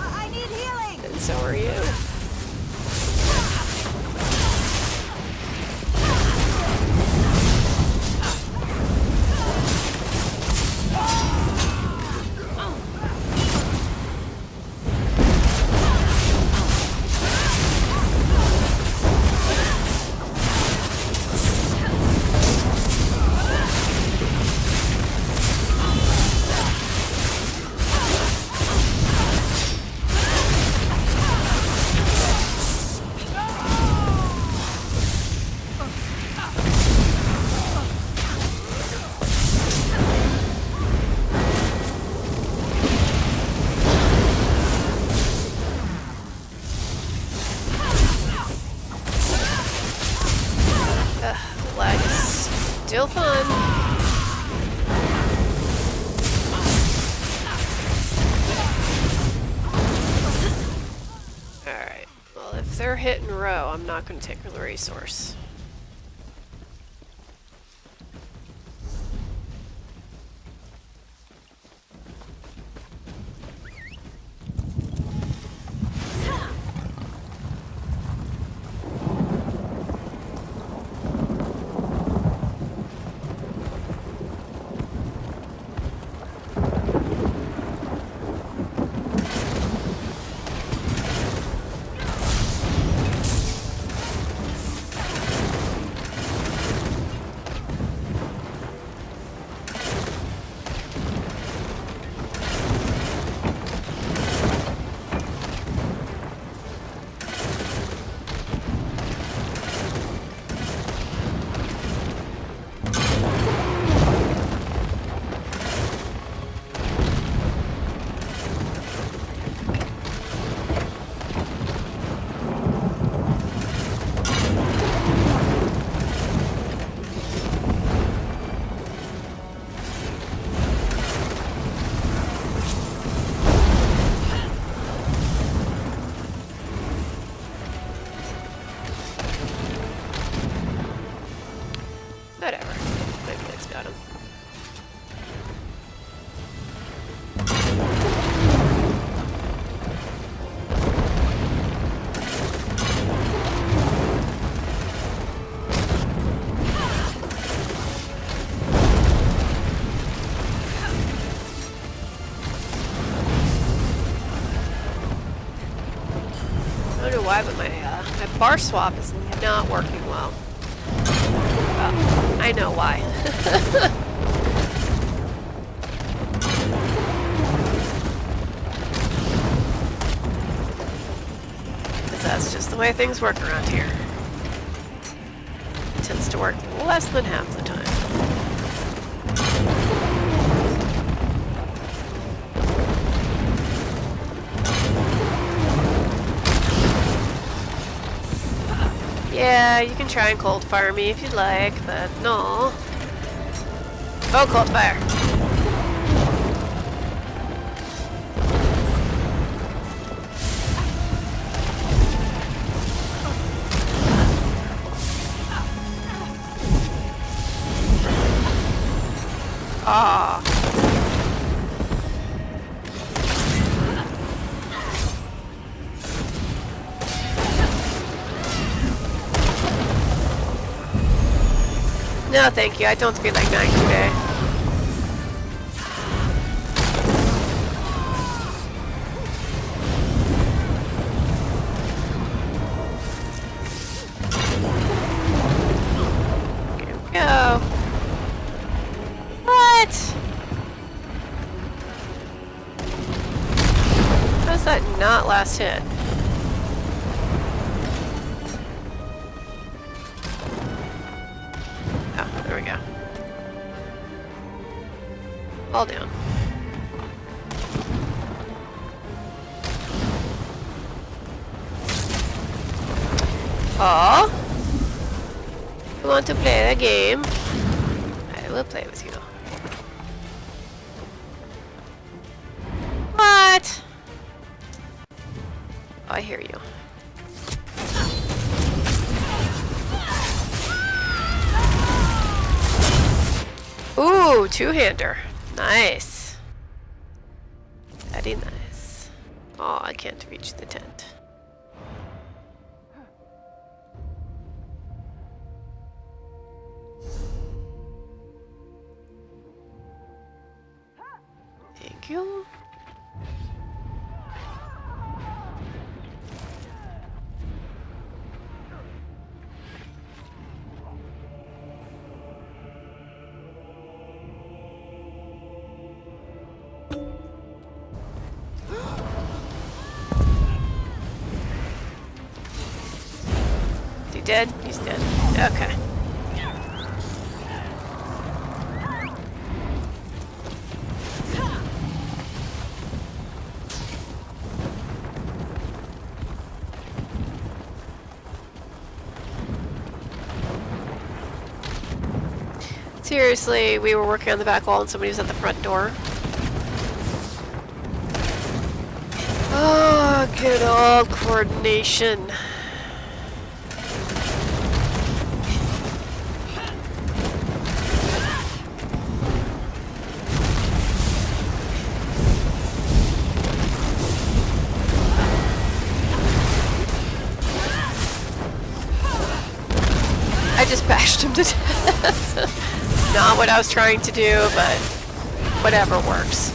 I need healing! And so are you. Lag is still fun. Alright, well if they're hit in a row, I'm not going to take the resource. Whatever. My kid's got him. I don't know why, but my bar swap is not working well. I know why. Because that's just the way things work around here. It tends to work less than half the time. Yeah, you can try and cold fire me if you'd like, but no. Oh, cold fire. Ah. No, thank you. I don't feel like dying today. Here we go. What? How's that not last hit? There we go. Fall down. Oh, you want to play the game? I will play with you. What? Oh, I hear you. Ooh, two-hander. Nice. Very nice. Oh, I can't reach the tent. Thank you. Is he dead? He's dead. Okay. Seriously, we were working on the back wall and somebody was at the front door. Oh, good old coordination. I just bashed him to death. Not what I was trying to do, but whatever works.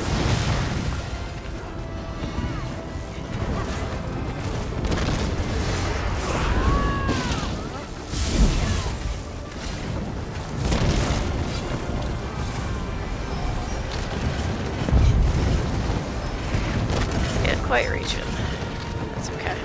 Can't quite reach him. That's okay.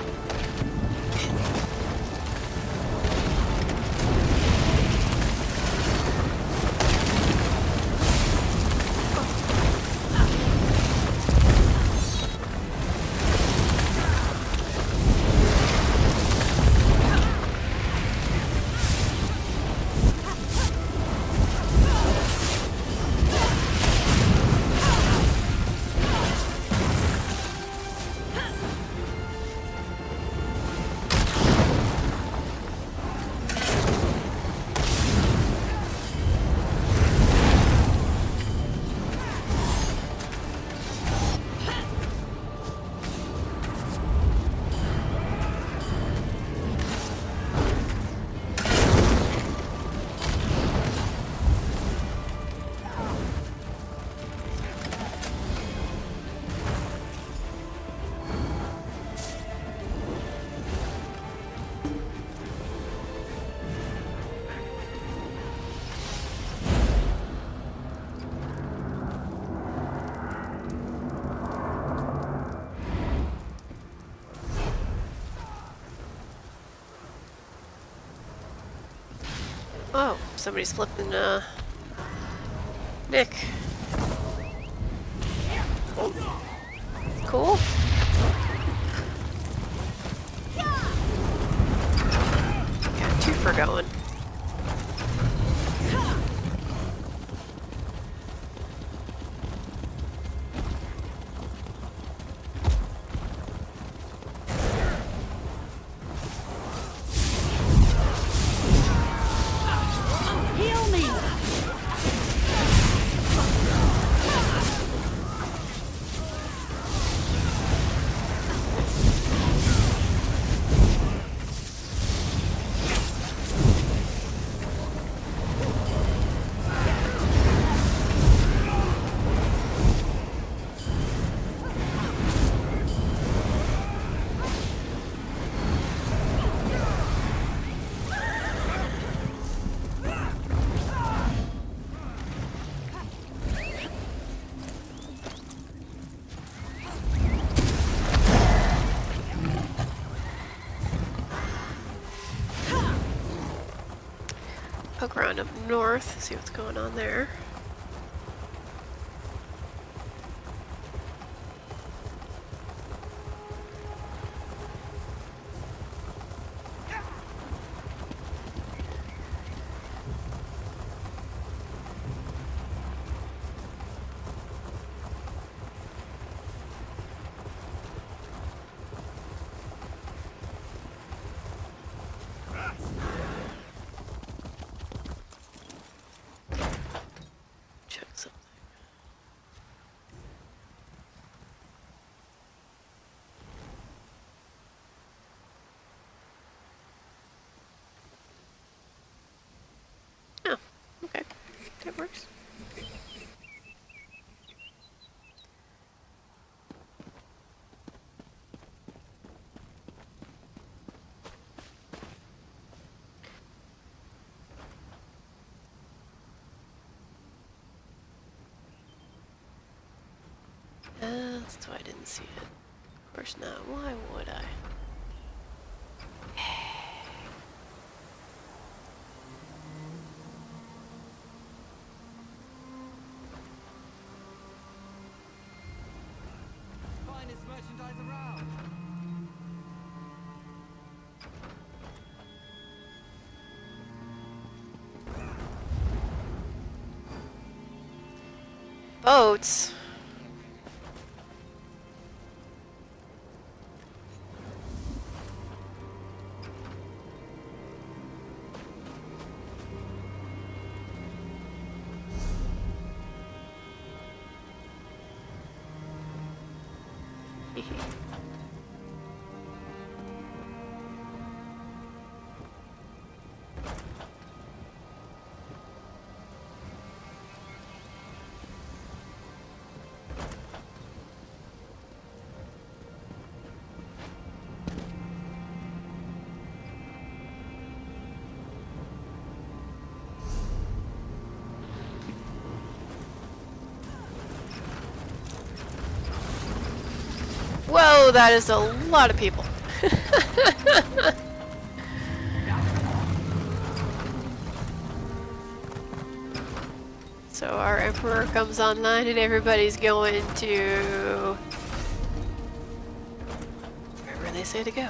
Oh, somebody's flipping, Nick. Oh. Cool. Got two for going. Heal me! Poke around up north, see what's going on there. Check something. Oh, okay. That works. That's why I didn't see it. Of course not. Why would I? Finest merchandise around. Boats? Whoa, that is a lot of people. So our Emperor comes online and everybody's going to wherever they say to go.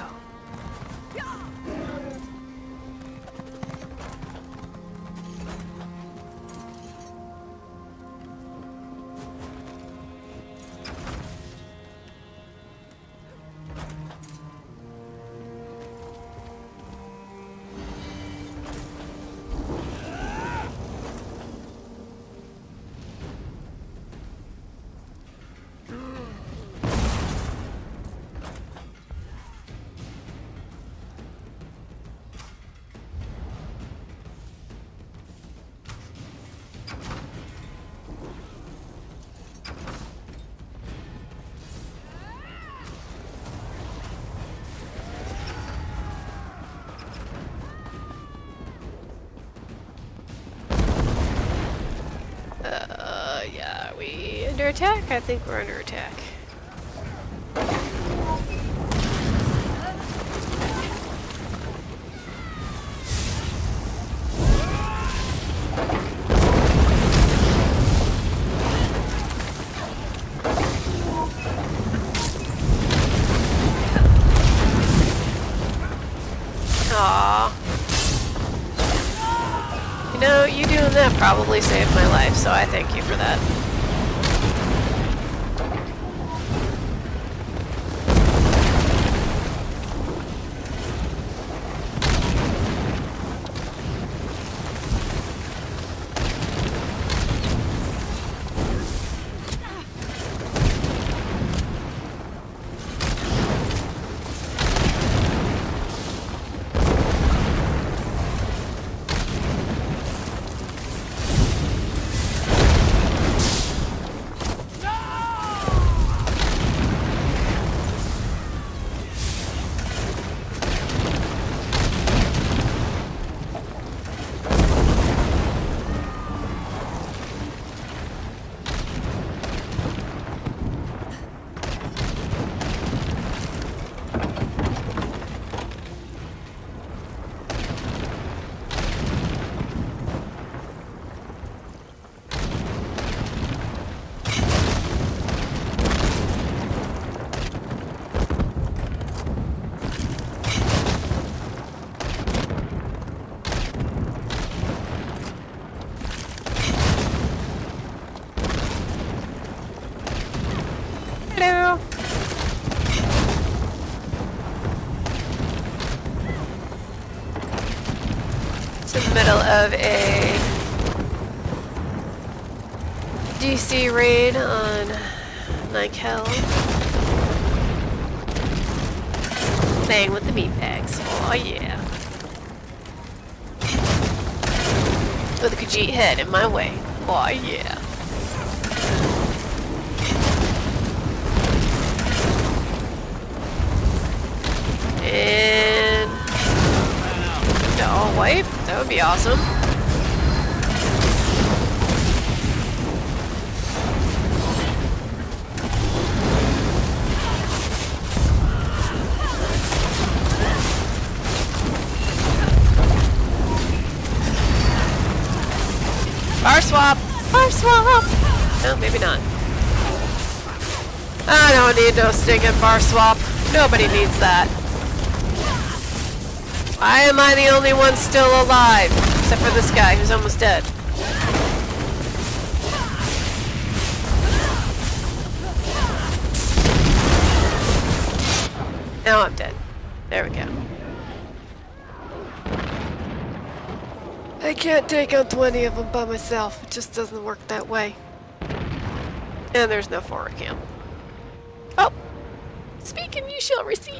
Yeah, are we under attack? I think we're under attack. Aww. You know, you doing that probably saved my life, so I thank you for that. Hello. It's in the middle of a DC raid on Nykel. Playing with the meat bags. Oh yeah. With a Khajiit head in my way. Oh yeah. And no, wipe? That would be awesome. Bar swap! Bar swap! No, maybe not. I don't need no stinking bar swap. Nobody needs that. Why am I the only one still alive? Except for this guy who's almost dead. Now I'm dead. There we go. I can't take on 20 of them by myself. It just doesn't work that way. And there's no forward cam. Oh! Speak and you shall receive.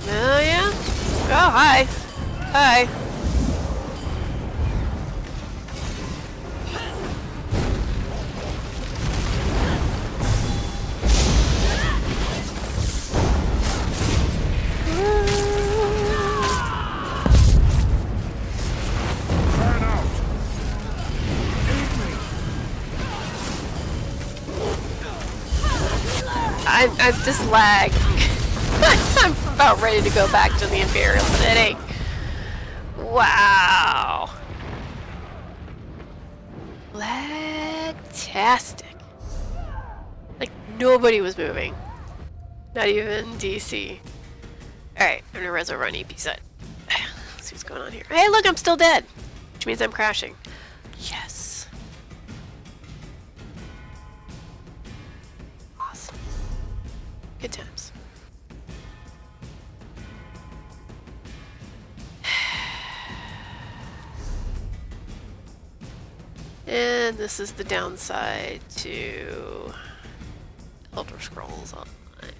Oh yeah? Oh, hi. Hi. Turn out. I'm just lagged. I'm about ready to go back to the Imperial City. Wow. Lagtastic. Like nobody was moving. Not even DC. Alright, I'm gonna reso run EP set. Let's see what's going on here. Hey look, I'm still dead. Which means I'm crashing. Yes. Awesome. Good times. And this is the downside to Elder Scrolls Online.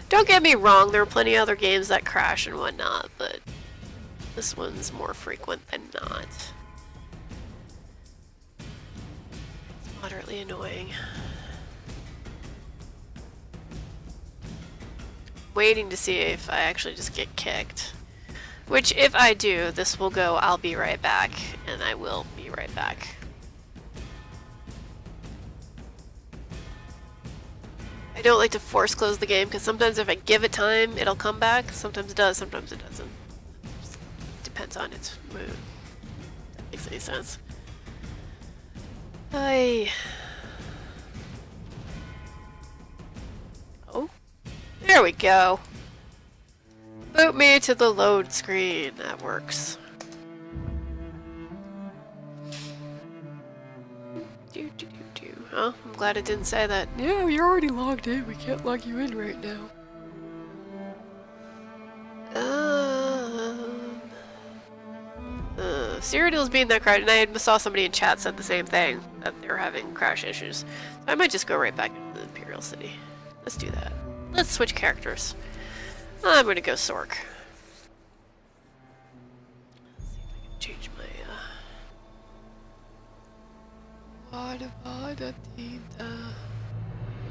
Don't get me wrong, there are plenty of other games that crash and whatnot, but this one's more frequent than not. It's moderately annoying. Waiting to see if I actually just get kicked. Which, if I do, this will go, I'll be right back, and I will be right back. I don't like to force close the game because sometimes if I give it time, it'll come back. Sometimes it does, sometimes it doesn't. Just depends on its mood. If that makes any sense. Oh, there we go. Boot me to the load screen. That works. Oh, I'm glad it didn't say that. Yeah, you're already logged in. We can't log you in right now. Cyrodiil's being that crash, and I saw somebody in chat said the same thing, that they were having crash issues. So I might just go right back into the Imperial City. Let's do that. Let's switch characters. I'm gonna go Sork. Let's see if I can change my,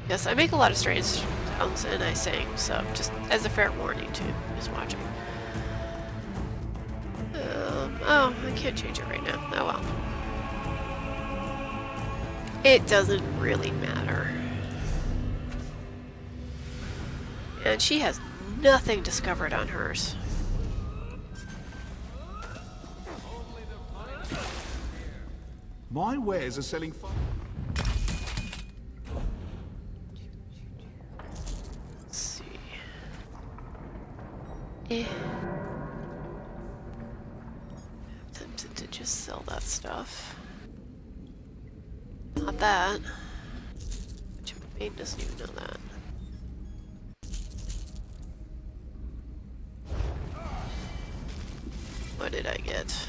Yes, I make a lot of strange sounds and I sing, so just as a fair warning to who's watching. Oh, I can't change it right now. Oh well. It doesn't really matter. And she has nothing discovered on hers. My wares are selling fast. Let's see. I'm tempted to just sell that stuff. Not that. Which Bane doesn't even know that. What did I get?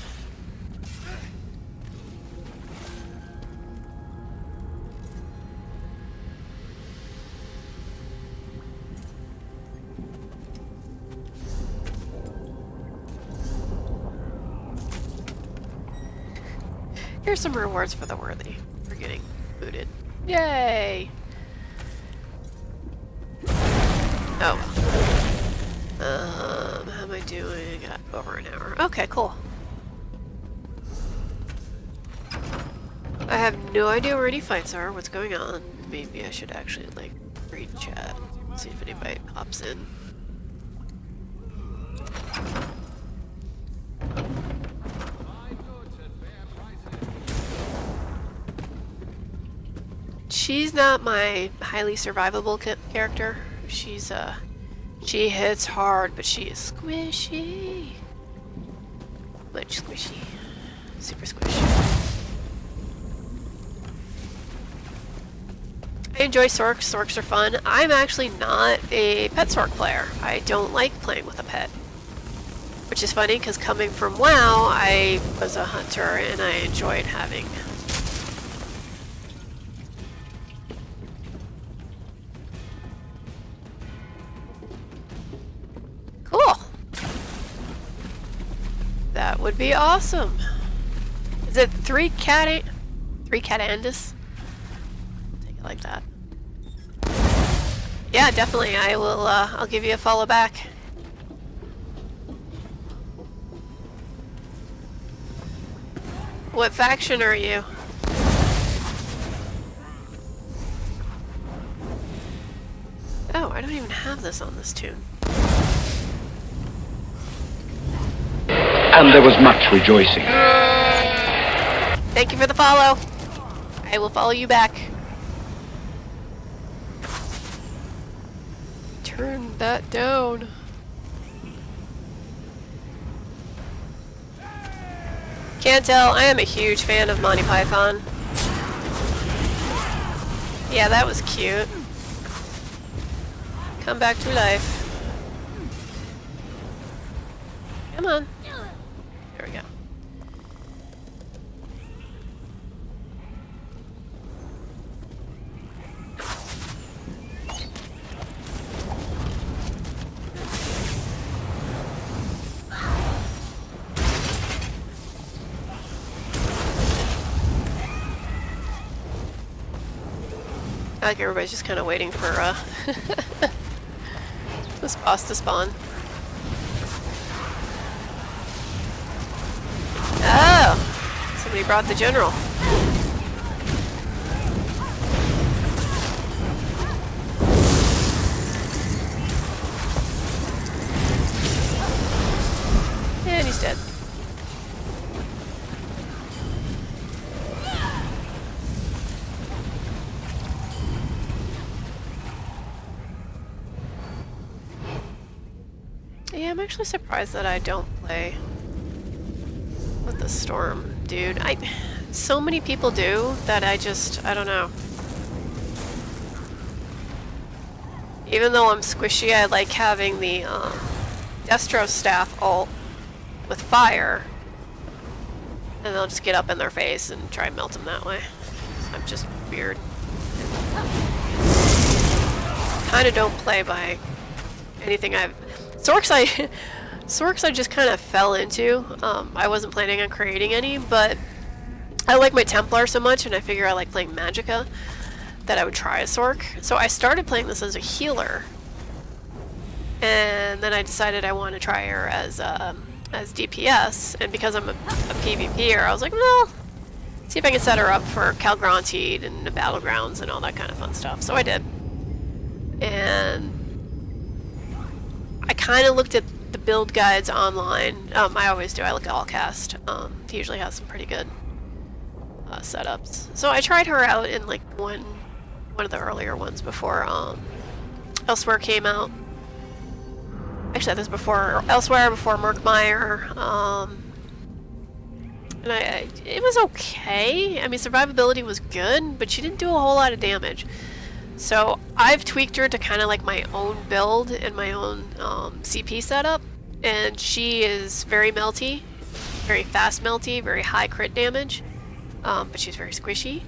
Here's some rewards for the worthy for getting booted. Yay! Oh. How am I doing? Got over an hour. Okay, cool. I have no idea where any fights are, what's going on. Maybe I should actually, like, read chat. See if anybody pops in. She's not my highly survivable character. She's, she hits hard, but she is squishy. Much squishy. Super squishy. enjoy Sorks. Sorks are fun. I'm actually not a pet Sork player. I don't like playing with a pet. Which is funny, because coming from WoW, I was a hunter and I enjoyed having... Cool! That would be awesome! Is it 3 Catandus? Take it like that. Yeah, definitely. I will, I'll give you a follow back. What faction are you? Oh, I don't even have this on this tune. And there was much rejoicing. Thank you for the follow. I will follow you back. Turn that down. Can't tell, I am a huge fan of Monty Python. Yeah, that was cute. Come back to life. Come on. There we go. I like everybody's just kind of waiting for this boss to spawn. Oh! Somebody brought the general. And he's dead. Yeah, I'm actually surprised that I don't play with the Storm, dude. So many people do that I don't know. Even though I'm squishy, I like having the Destro staff ult with fire. And I'll just get up in their face and try and melt them that way. I'm just weird. Kinda don't play by anything I've... Sorks I just kind of fell into. I wasn't planning on creating any, but I like my Templar so much, and I figure I like playing Magicka, that I would try a Sork. So I started playing this as a healer, and then I decided I want to try her as DPS, and because I'm a PvPer, I was like, well, see if I can set her up for Calgrantied and the Battlegrounds and all that kind of fun stuff. So I did. And I kind of looked at the build guides online. I always do. I look at Allcast. He usually has some pretty good setups. So I tried her out in like one of the earlier ones before Elsewhere came out. Actually, that was before Elsewhere, before Murkmire. And it was okay. I mean, survivability was good, but she didn't do a whole lot of damage. So I've tweaked her to kind of like my own build and my own CP setup, and she is very melty, very fast melty, very high crit damage, but she's very squishy.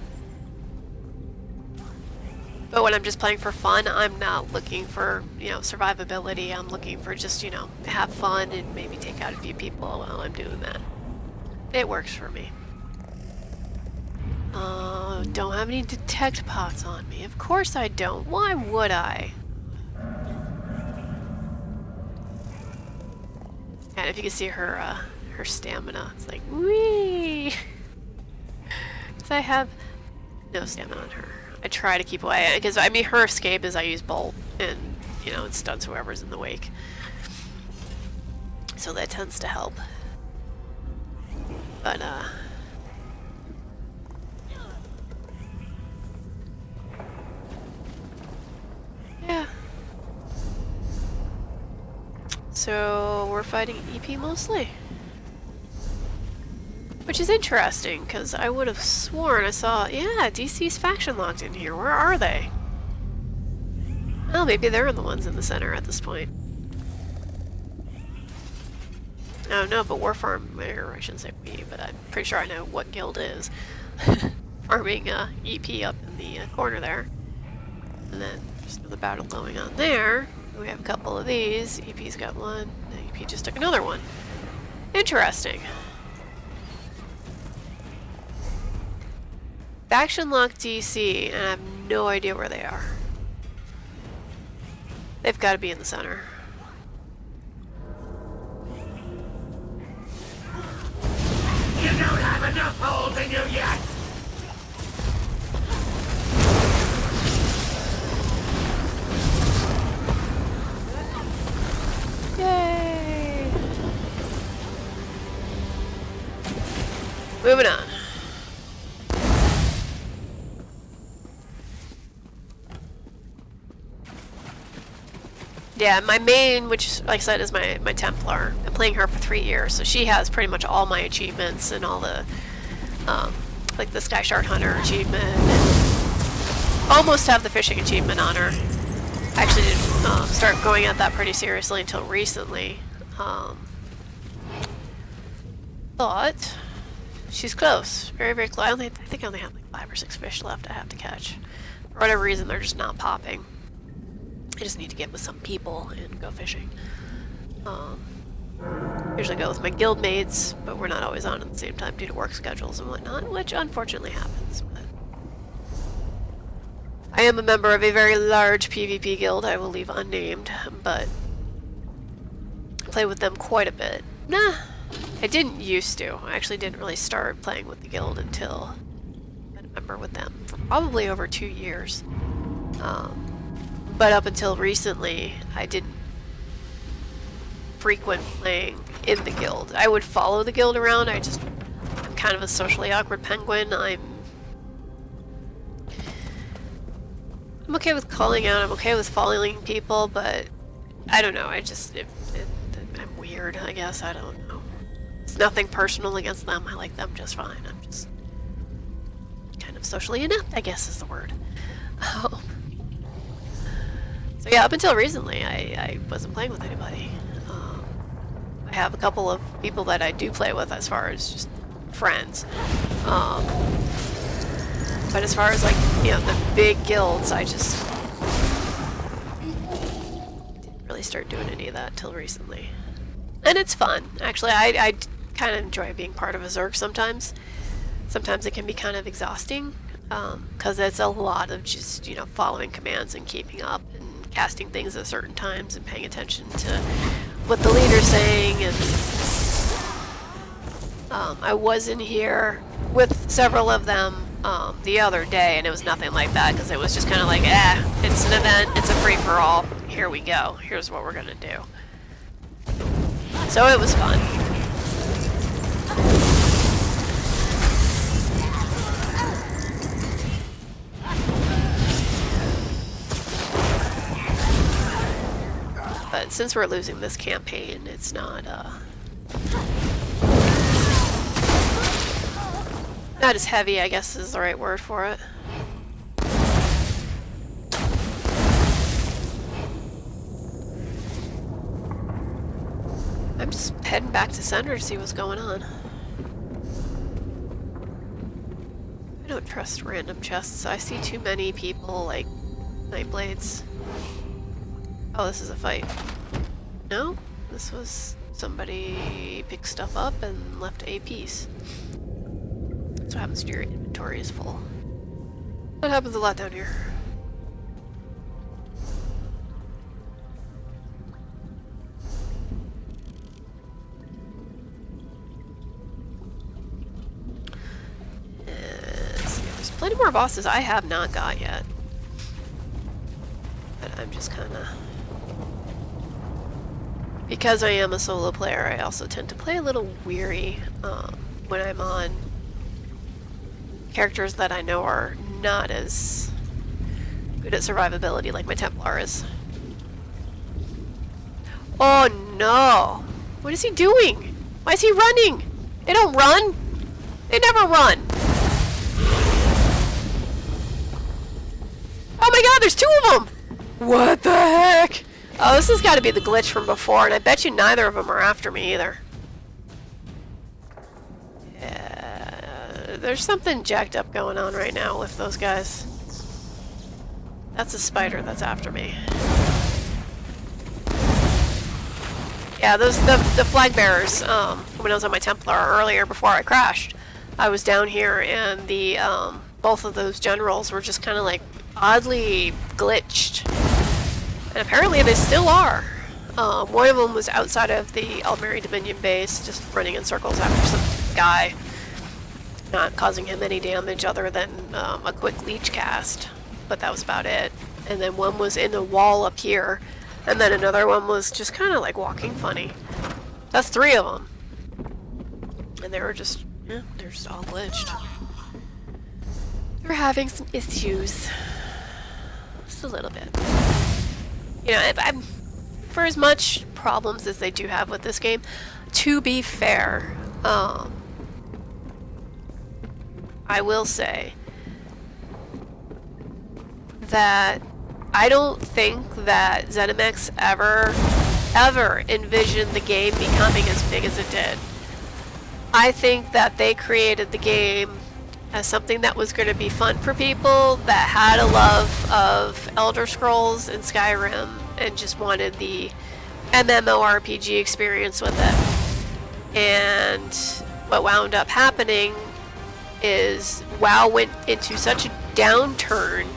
But when I'm just playing for fun, I'm not looking for, you know, survivability. I'm looking for just, you know, have fun and maybe take out a few people while I'm doing that. It works for me. Don't have any detect pots on me. Of course I don't. Why would I? And if you can see her, her stamina, it's like, wee. Because I have no stamina on her. I try to keep away, because I mean, her escape is I use Bolt, and you know, it stuns whoever's in the wake. So that tends to help. But yeah. So we're fighting EP mostly. Which is interesting, because I would have sworn I saw, yeah, DC's faction logged in here. Where are they? Well, maybe they're the ones in the center at this point. I don't know, but we're farming, or I shouldn't say we, but I'm pretty sure I know what guild is. Farming EP up in the corner there. And then there's another battle going on there. We have a couple of these. EP's got one. EP just took another one. Interesting. Faction lock DC, and I have no idea where they are. They've got to be in the center. You don't have enough holes in you yet! Yay! Moving on. Yeah, my main, which, like I said, is my Templar. I'm playing her for 3 years, so she has pretty much all my achievements and all the, like the Sky Shard Hunter achievement, and almost have the fishing achievement on her. I actually didn't start going at that pretty seriously until recently. But she's close, very, very close. I think I only have like 5 or 6 fish left I have to catch. For whatever reason, they're just not popping. I just need to get with some people and go fishing. Usually go with my guild mates, but we're not always on at the same time due to work schedules and whatnot, which unfortunately happens. But I am a member of a very large PvP guild I will leave unnamed, but I play with them quite a bit. Nah, I didn't used to. I actually didn't really start playing with the guild until I've been a member with them for probably over 2 years. But up until recently, I didn't frequent playing in the guild. I would follow the guild around. I'm kind of a socially awkward penguin. I'm okay with calling out. I'm okay with following people, but I don't know. I'm weird, I guess. I don't know. It's nothing personal against them. I like them just fine. I'm just kind of socially inept, I guess is the word. So yeah, up until recently, I wasn't playing with anybody. I have a couple of people that I do play with as far as just friends. But as far as like, you know, the big guilds, I just didn't really start doing any of that till recently. And it's fun. Actually, I kind of enjoy being part of a Zerg sometimes. Sometimes it can be kind of exhausting, because it's a lot of just, you know, following commands and keeping up and casting things at certain times and paying attention to what the leader's saying. And I was in here with several of them the other day, and it was nothing like that, because it was just kind of like, it's an event, it's a free-for-all, here we go, here's what we're gonna do. So it was fun. But since we're losing this campaign, it's not as heavy, I guess is the right word for it. I'm just heading back to center to see what's going on. I don't trust random chests. I see too many people, like, Nightblades. Oh, this is a fight. No? This was somebody picked stuff up and left a piece. That's what happens when your inventory is full. That happens a lot down here. There's plenty more bosses I have not got yet. But I'm just kind of... Because I am a solo player, I also tend to play a little weary when I'm on characters that I know are not as good at survivability like my Templar is. Oh no! What is he doing? Why is he running? They don't run! They never run! Oh my god, there's 2 of them! What the heck? Oh, this has got to be the glitch from before, and I bet you neither of them are after me either. Yeah, there's something jacked up going on right now with those guys. That's a spider that's after me. Yeah, those the flag bearers. When I was on my Templar earlier before I crashed, I was down here, and the both of those generals were just kind of like oddly glitched, and apparently they still are. One of them was outside of the Almeri Dominion base, just running in circles after some guy, not causing him any damage other than a quick leech cast, but that was about it. And then one was in the wall up here, and then another one was just kind of like walking funny. That's 3 of them. And they were just, yeah, they're just all glitched. They're having some issues. Just a little bit. You know, I'm for as much problems as they do have with this game, to be fair, I will say that I don't think that ZeniMax ever envisioned the game becoming as big as it did. I think that they created the game as something that was going to be fun for people that had a love of Elder Scrolls and Skyrim and just wanted the MMORPG experience with it. And what wound up happening is WoW went into such a downturn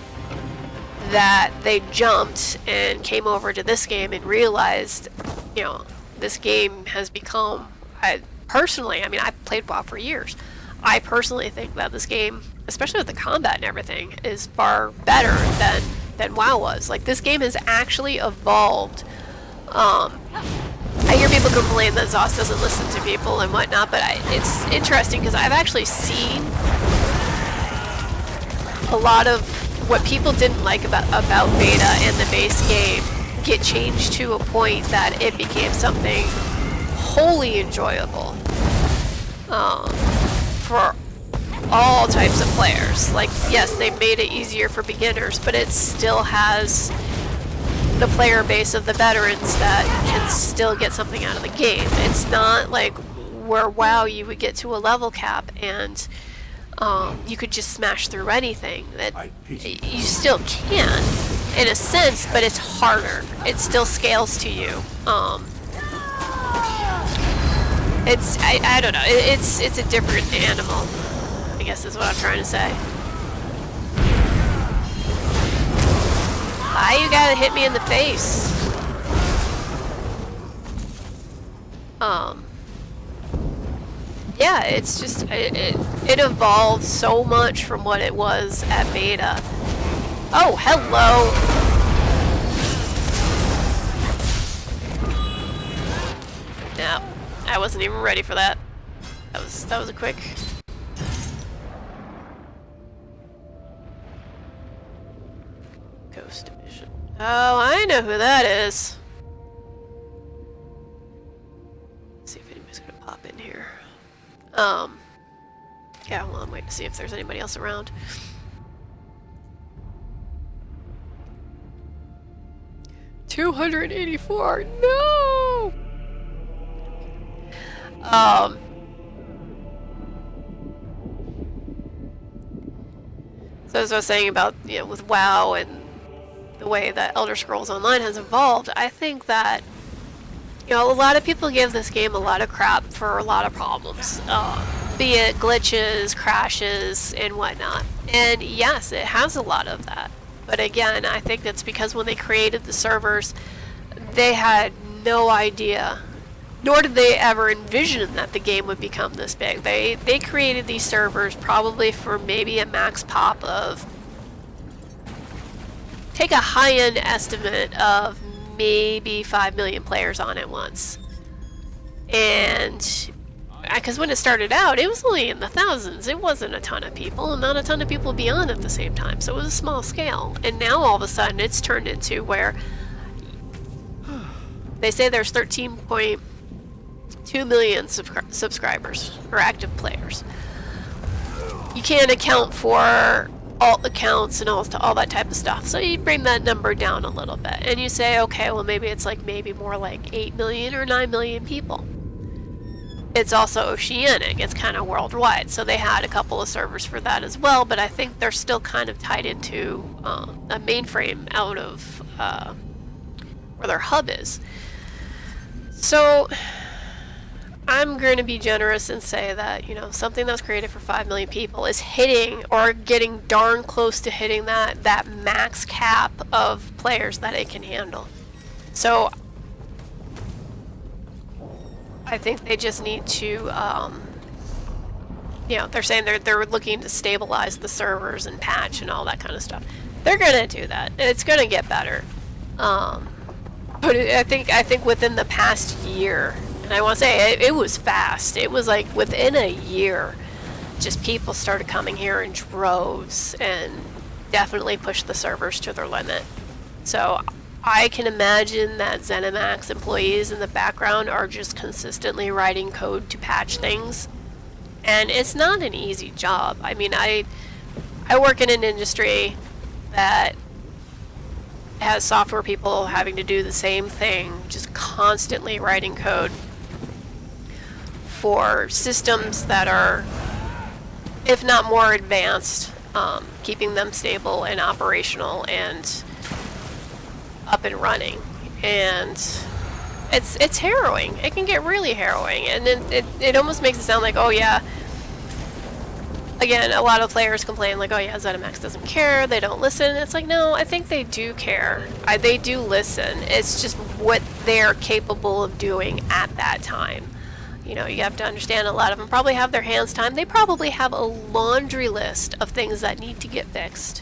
that they jumped and came over to this game and realized, you know, this game has become, personally, I mean, I've played WoW for years. I personally think that this game, especially with the combat and everything, is far better than WoW was. Like, this game has actually evolved. I hear people complain that ZOS doesn't listen to people and whatnot, but it's interesting because I've actually seen a lot of what people didn't like about beta and the base game get changed to a point that it became something wholly enjoyable for all types of players. Like, yes, they made it easier for beginners, but it still has the player base of the veterans that can still get something out of the game. It's not like where WoW you would get to a level cap and you could just smash through anything. That you still can, in a sense, but it's harder. It still scales to you. I don't know. It's a different animal, I guess is what I'm trying to say. Why you gotta hit me in the face? Yeah, it's just, it evolved so much from what it was at beta. Oh, hello! No, I wasn't even ready for that. That was a quick. Ghost Division. Oh, I know who that is. Let's see if anybody's gonna pop in here. Yeah, well, I'm waiting to see if there's anybody else around. $284. No. So as I was saying about, you know, with WoW and the way that Elder Scrolls Online has evolved, I think that, you know, a lot of people give this game a lot of crap for a lot of problems, be it glitches, crashes, and whatnot. And yes, it has a lot of that. But again, I think that's because when they created the servers, they had no idea, nor did they ever envision that the game would become this big. They created these servers probably for maybe a max pop of, take a high-end estimate of maybe 5 million players on it once. And because when it started out, it was only in the thousands. It wasn't a ton of people, and not a ton of people beyond at the same time. So it was a small scale. And now all of a sudden it's turned into where they say there's 13.2 million subscribers or active players. You can't account for alt accounts and all that type of stuff. So you bring that number down a little bit and you say, okay, well maybe it's like maybe more like 8 million or 9 million people. It's also oceanic, it's kind of worldwide, so they had a couple of servers for that as well, but I think they're still kind of tied into a mainframe out of where their hub is. So I'm going to be generous and say that, you know, something that was created for 5 million people is hitting or getting darn close to hitting that max cap of players that it can handle. So I think they just need to, you know, they're saying they're looking to stabilize the servers and patch and all that kind of stuff. They're gonna do that, and it's gonna get better. But I think within the past year, and I want to say it was fast. It was like within a year, just people started coming here in droves and definitely pushed the servers to their limit. So I can imagine that ZeniMax employees in the background are just consistently writing code to patch things. And it's not an easy job. I mean, I work in an industry that has software people having to do the same thing, just constantly writing code for systems that are, if not more advanced, keeping them stable and operational and up and running. And it's harrowing. It can get really harrowing, and it almost makes it sound like, oh yeah, again, a lot of players complain like, oh yeah, ZeniMax doesn't care, they don't listen. It's like, no, I think they do care. They do listen. It's just what they're capable of doing at that time. You know, you have to understand a lot of them probably have their hands tied. They probably have a laundry list of things that need to get fixed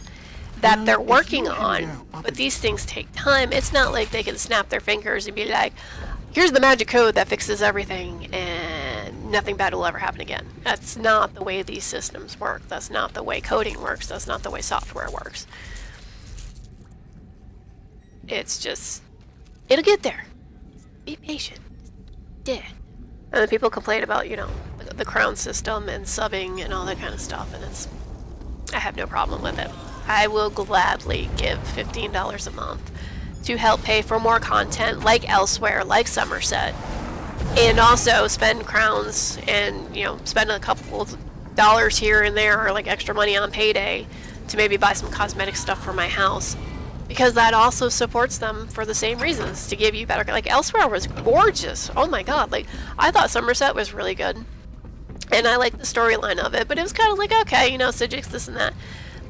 that they're working on, but these things take time. It's not like they can snap their fingers and be like, here's the magic code that fixes everything and nothing bad will ever happen again. That's not the way these systems work. That's not the way coding works. That's not the way software works. It's just, it'll get there. Be patient. Yeah. And then people complain about, you know, the crown system and subbing and all that kind of stuff, and I have no problem with it. I will gladly give $15 a month to help pay for more content like Elsewhere, like Somerset, and also spend crowns and, you know, spend a couple of dollars here and there or like extra money on payday to maybe buy some cosmetic stuff for my house, because that also supports them for the same reasons, to give you better. Like Elsewhere was gorgeous. Oh my god, like I thought Somerset was really good and I liked the storyline of it, but it was kind of like, okay, you know, Sigix, this and that.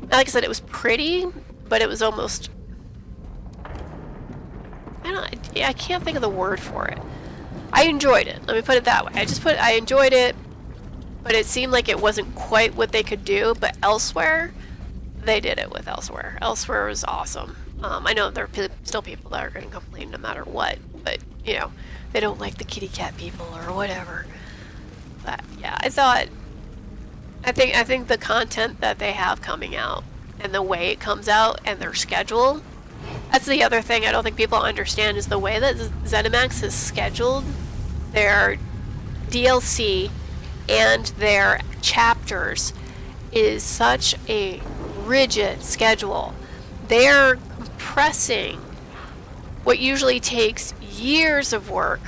Like I said, it was pretty, but it was almost, I can't think of the word for it. I enjoyed it. Let me put it that way. I enjoyed it, but it seemed like it wasn't quite what they could do. But Elsewhere, they did it with Elsewhere. Elsewhere was awesome. I know there are still people that are going to complain no matter what, but, you know, they don't like the kitty cat people or whatever. But yeah, I think the content that they have coming out and the way it comes out and their schedule, that's the other thing I don't think people understand, is the way that ZeniMax has scheduled their DLC and their chapters is such a rigid schedule. They're compressing what usually takes years of work,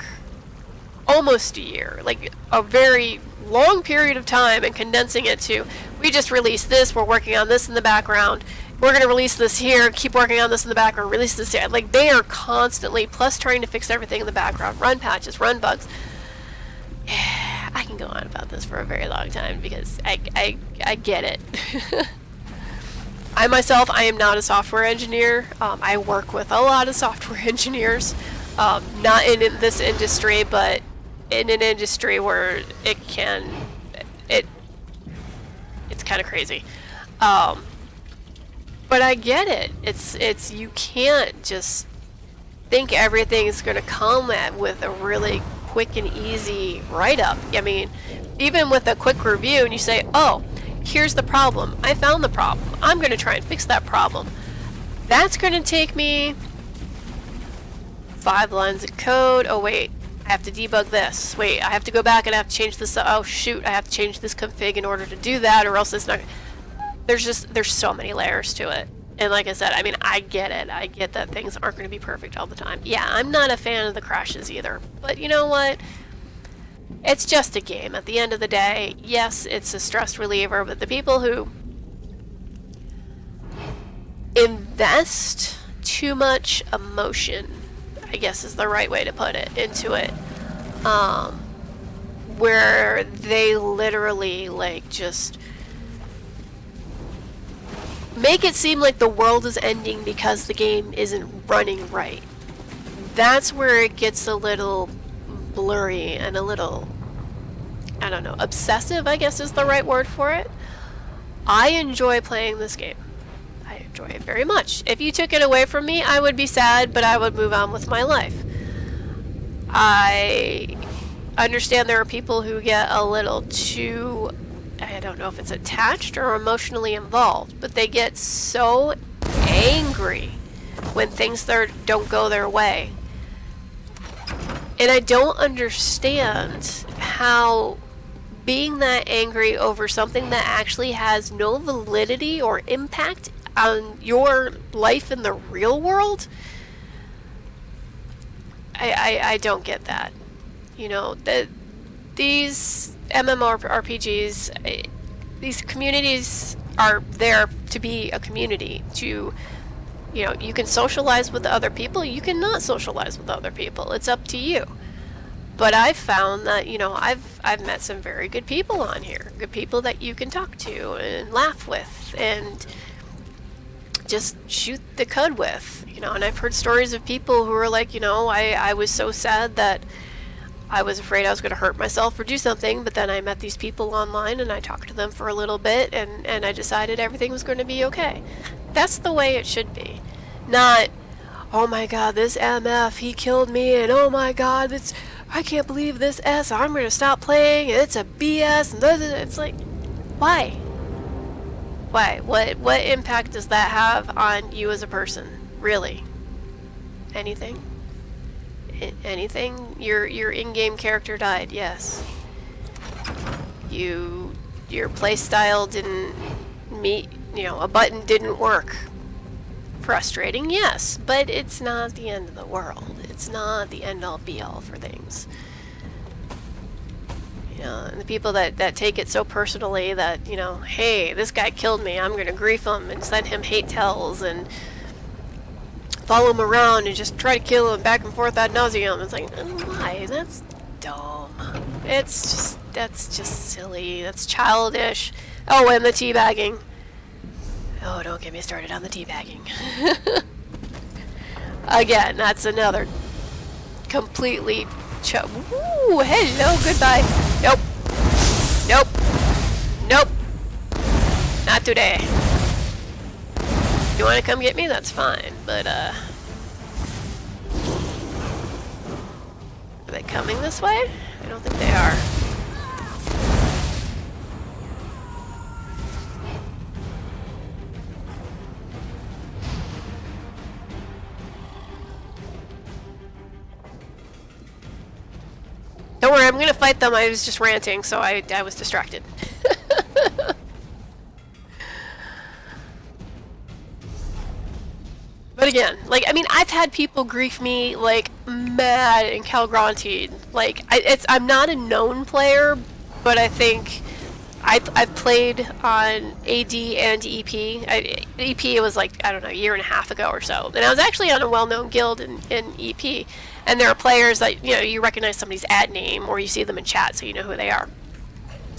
almost a year, like a very long period of time, and condensing it to, we just released this, we're working on this in the background, we're going to release this here, keep working on this in the background, release this here. Like, they are constantly, plus trying to fix everything in the background, run patches, run bugs. I can go on about this for a very long time because I get it. I myself, I am not a software engineer. I work with a lot of software engineers, not in this industry, but in an industry where it's kind of crazy. But I get it. It's you can't just think everything's going to come with a really quick and easy write-up. I mean, even with a quick review and you say, oh, here's the problem. I found the problem. I'm going to try and fix that problem. That's going to take me 5 lines of code. Oh, wait. I have to debug this. Wait, I have to go back and I have to change this. Oh, shoot. I have to change this config in order to do that, or else it's not. there's so many layers to it. And like I said, I mean, I get it. I get that things aren't going to be perfect all the time. Yeah, I'm not a fan of the crashes either. But you know what? It's just a game. At the end of the day, yes, it's a stress reliever, but the people who invest too much emotion, I guess is the right way to put it, into it, where they literally, like, just make it seem like the world is ending because the game isn't running right. That's where it gets a little blurry and a little, I don't know, obsessive, I guess is the right word for it. I enjoy playing this game. I enjoy it very much. If you took it away from me, I would be sad, but I would move on with my life. I understand there are people who get a little too, I don't know if it's attached or emotionally involved, but they get so angry when things don't go their way. And I don't understand how being that angry over something that actually has no validity or impact on your life in the real world, I don't get that. You know, these MMORPGs, these communities are there to be a community, to, you know, you can socialize with other people, you cannot socialize with other people, it's up to you. But I've found that, you know, I've met some very good people on here, good people that you can talk to and laugh with and just shoot the cud with, you know. And I've heard stories of people who are like, you know, I was so sad that I was afraid I was going to hurt myself or do something, but then I met these people online and I talked to them for a little bit and I decided everything was going to be okay. That's the way it should be. Not, oh my god, this MF, he killed me, and oh my god, I can't believe this S, I'm going to stop playing, it's a BS, and it's like, why? Why? What impact does that have on you as a person? Really? Anything? Anything? Your in-game character died, yes. Your playstyle didn't meet, you know, a button didn't work. Frustrating, yes, but it's not the end of the world. It's not the end-all be-all for things. You know, and the people that take it so personally that, you know, hey, this guy killed me, I'm gonna grief him and send him hate tells and follow him around and just try to kill him back and forth ad nauseum. It's like, why? That's dumb. That's just silly. That's childish. Oh, and the teabagging. Oh, don't get me started on the teabagging. Again, that's another completely Ooh, hello, goodbye. Nope. Nope. Nope. Not today. You want to come get me? That's fine, but, are they coming this way? I don't think they are. Don't worry, I'm gonna fight them. I was just ranting, so I was distracted. But again, like, I mean, I've had people grief me, like, mad in Calgrontied. Like, I'm not a known player, but I think I've played on AD and EP. EP was like, I don't know, a year and a half ago or so. And I was actually on a well-known guild in EP. And there are players that, you know, you recognize somebody's ad name or you see them in chat so you know who they are.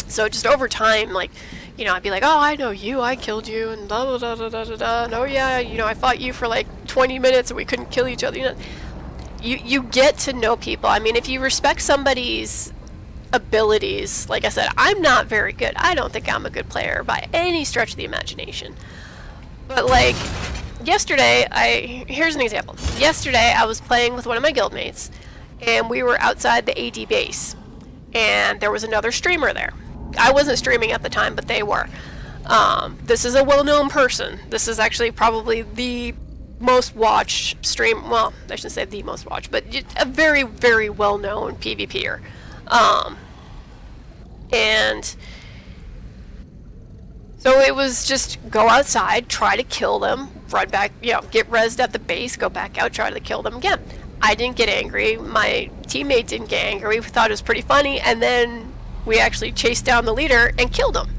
So just over time, like, you know, I'd be like, oh, I know you, I killed you, and da da da da da da da, and oh yeah, you know, I fought you for like 20 minutes and we couldn't kill each other. You know, you get to know people. I mean, if you respect somebody's abilities, like I said, I'm not very good. I don't think I'm a good player by any stretch of the imagination. But like, yesterday, here's an example. Yesterday, I was playing with one of my guildmates, and we were outside the AD base, and there was another streamer there. I wasn't streaming at the time, but they were. This is a well-known person. This is actually probably the most watched stream. Well, I shouldn't say the most watched, but a very, very well-known PvPer. And So it was just go outside, try to kill them, run back, you know, get rezzed at the base, go back out, try to kill them again. I didn't get angry. My teammate didn't get angry. We thought it was pretty funny, and then we actually chased down the leader and killed him.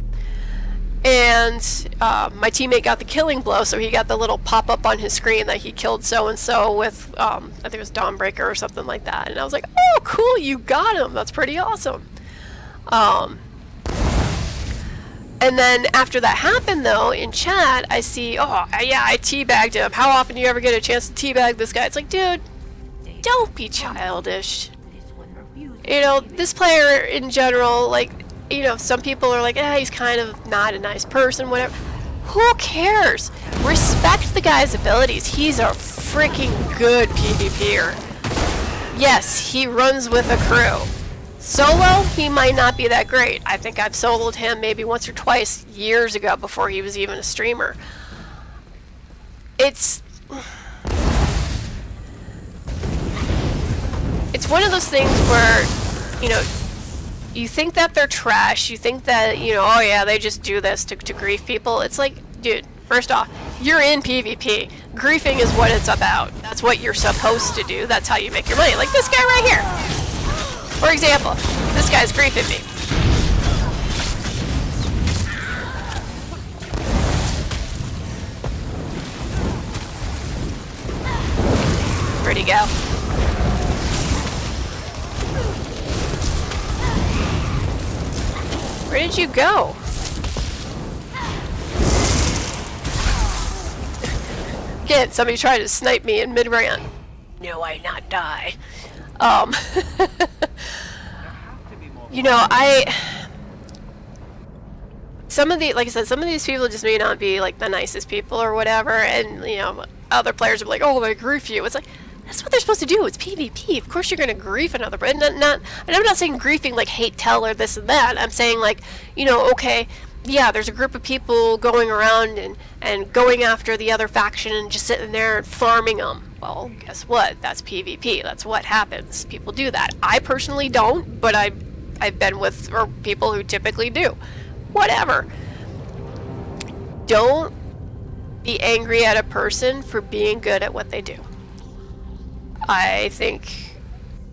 And my teammate got the killing blow, so he got the little pop-up on his screen that he killed so-and-so with, I think it was Dawnbreaker or something like that. And I was like, oh, cool, you got him. That's pretty awesome. And then after that happened, though, in chat, I see, oh, yeah, I teabagged him. How often do you ever get a chance to teabag this guy? It's like, dude, don't be childish. You know, this player in general, like, you know, some people are like, he's kind of not a nice person, whatever. Who cares? Respect the guy's abilities. He's a freaking good PvPer. Yes, he runs with a crew. Solo, he might not be that great. I think I've soloed him maybe once or twice years ago before he was even a streamer. It's one of those things where, you know, you think that they're trash, you think that, you know, oh yeah, they just do this to grief people. It's like, dude, first off, you're in PvP. Griefing is what it's about. That's what you're supposed to do. That's how you make your money. Like this guy right here. For example, this guy's griefing me. Where'd he go? Where did you go? Again, somebody tried to snipe me in mid-rant. No, I not die. You know, some of the, like I said, some of these people just may not be like the nicest people or whatever, and you know, other players are like, oh, they grief you. It's like, that's what they're supposed to do. It's PvP. Of course you're gonna grief another, but and I'm not saying griefing like hate tell or this and that. I'm saying like, you know, okay, yeah, there's a group of people going around and going after the other faction and just sitting there and farming them. Well, guess what? That's PvP. That's what happens. People do that. I personally don't, but I've been with people who typically do. Whatever. Don't be angry at a person for being good at what they do. I think,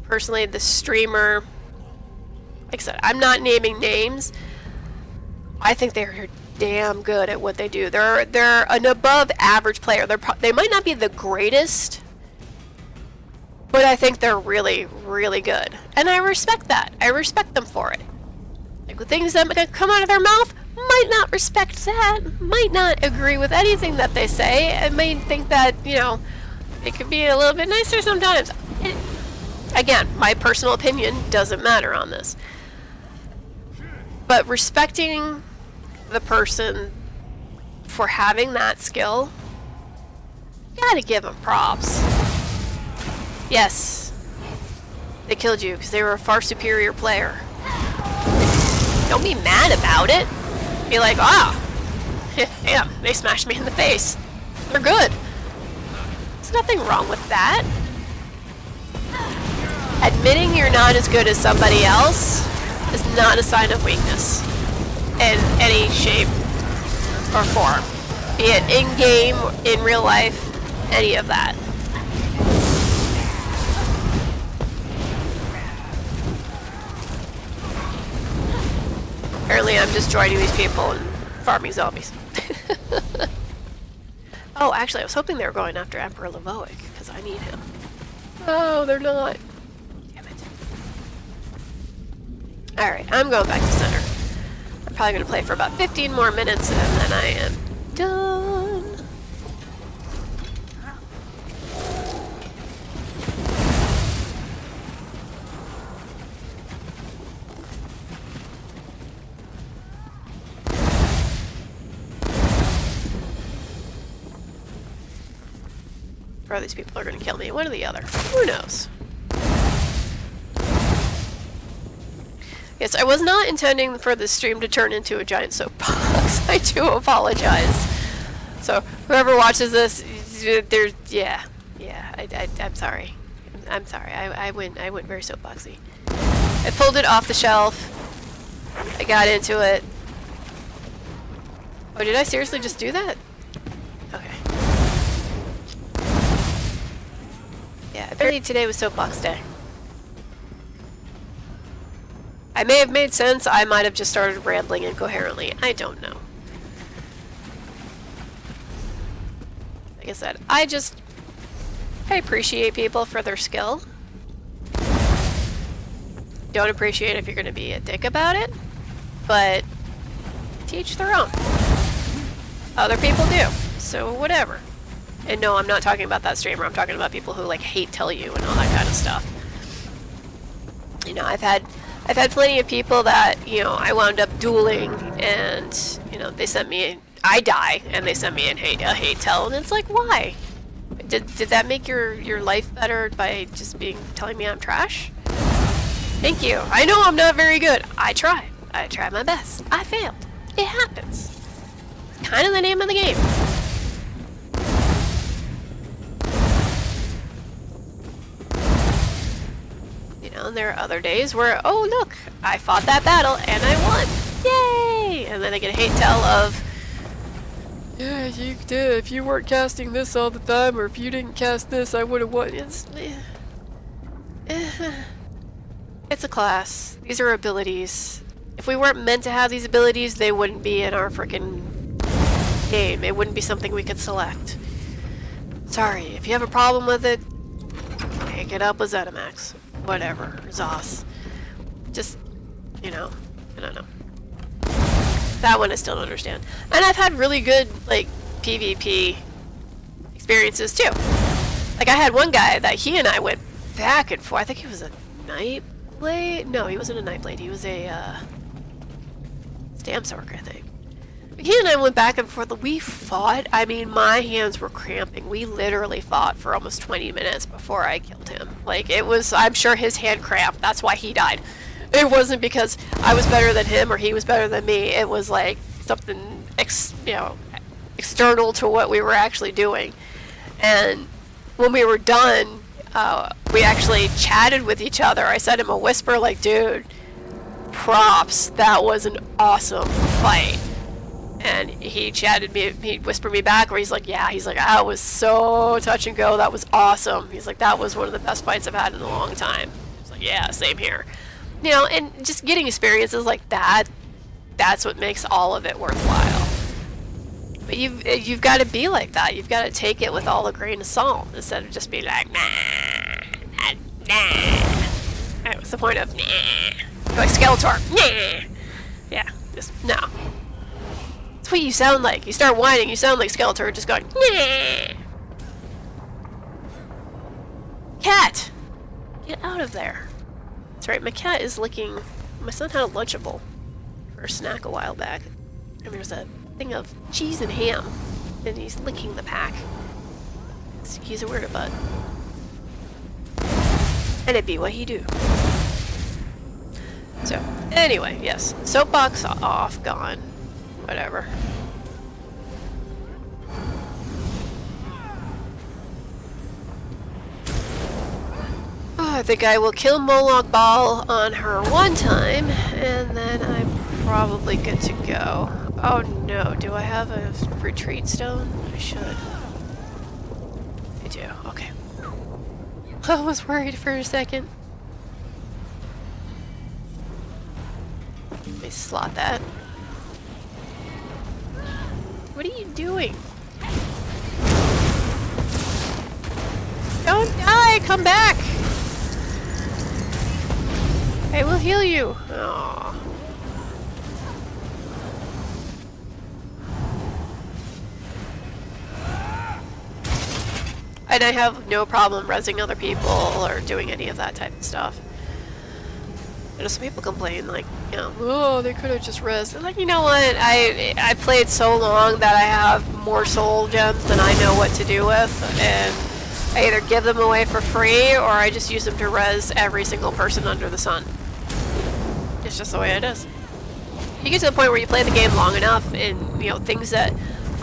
personally, the streamer, like I said, I'm not naming names. I think they're damn good at what they do. They're an above average player. They might not be the greatest, but I think they're really, really good. And I respect that. I respect them for it. Like the things that come out of their mouth, might not respect that. Might not agree with anything that they say. I might think that, you know, it could be a little bit nicer sometimes. Again, my personal opinion doesn't matter on this. But respecting the person for having that skill, you gotta give them props. Yes, they killed you because they were a far superior player. Don't be mad about it. Be like, ah, damn, they smashed me in the face. They're good. There's nothing wrong with that. Admitting you're not as good as somebody else is not a sign of weakness in any shape or form. Be it in-game, in real life, any of that. Apparently I'm just joining these people and farming zombies. Oh, actually, I was hoping they were going after Emperor Levoic, because I need him. Oh, they're not. Damn it. Alright, I'm going back to center. I'm probably going to play for about 15 more minutes, and then I am done. Or these people are going to kill me. One or the other. Who knows? Yes, I was not intending for this stream to turn into a giant soapbox. I do apologize. So, whoever watches this, there's, yeah, I'm sorry. I'm sorry. I went very soapboxy. I pulled it off the shelf. I got into it. Oh, did I seriously just do that? Okay. Yeah, apparently today was Soapbox Day. I may have made sense, I might have just started rambling incoherently. I don't know. Like I said, I appreciate people for their skill. Don't appreciate if you're gonna be a dick about it, but teach their own. Other people do, so whatever. And no, I'm not talking about that streamer, I'm talking about people who like hate tell you and all that kind of stuff. You know, I've had plenty of people that, you know, I wound up dueling and, you know, they sent me, I die, and they sent me a hate tell, and it's like, why? Did that make your life better by just telling me I'm trash? Thank you. I know I'm not very good. I tried my best. I failed. It happens. It's kind of the name of the game. You know, and there are other days where, oh look, I fought that battle and I won. Yay! And then I get a hate tell of, yeah, you did. If you weren't casting this all the time, or if you didn't cast this, I would have won. It's a class. These are abilities. If we weren't meant to have these abilities, they wouldn't be in our frickin' game. It wouldn't be something we could select. Sorry, if you have a problem with it, pick it up with Zenimax. Whatever. Zos. Just, you know, I don't know. That one I still don't understand. And I've had really good, like, PvP experiences too. Like, I had one guy that he and I went back and forth. I think he was a Nightblade? No, he wasn't a Nightblade. He was a, Stamsork, I think. He and I went back and forth. We fought. I mean, my hands were cramping. We literally fought for almost 20 minutes before I killed him. Like, it was, I'm sure his hand cramped. That's why he died. It wasn't because I was better than him or he was better than me. It was like something, external to what we were actually doing. And when we were done, we actually chatted with each other. I sent him a whisper like, dude, props. That was an awesome fight. And he chatted me, he whispered me back where he's like, yeah, he's like, that was so touch and go. That was awesome. He's like, that was one of the best fights I've had in a long time. I was like, yeah, same here. You know, and just getting experiences like that, that's what makes all of it worthwhile. But you've got to be like that. You've got to take it with all a grain of salt instead of just being like, nah. What's the point of nah? Like Skeletor, nah. Yeah, just no. That's what you sound like. You start whining, you sound like Skeletor, just going, nah. Cat, get out of there. That's right, my cat is licking. My son had a Lunchable for a snack a while back, and there's a thing of cheese and ham, and he's licking the pack. He's a weirdo bud. And it be what he do. So, anyway, yes. Soapbox off, gone. Whatever. Oh, I think I will kill Moloch Ball on her one time, and then I'm probably good to go. Oh no, do I have a retreat stone? I should. I do, okay. I was worried for a second. Let me slot that. What are you doing? Don't die! Come back! I will heal you. Aww. And I have no problem rezzing other people or doing any of that type of stuff. You know, some people complain, like, you know, oh, they could have just rezzed. I'm like, you know what? I played so long that I have more soul gems than I know what to do with, and I either give them away for free or I just use them to res every single person under the sun. It's just the way it is. You get to the point where you play the game long enough, and you know things that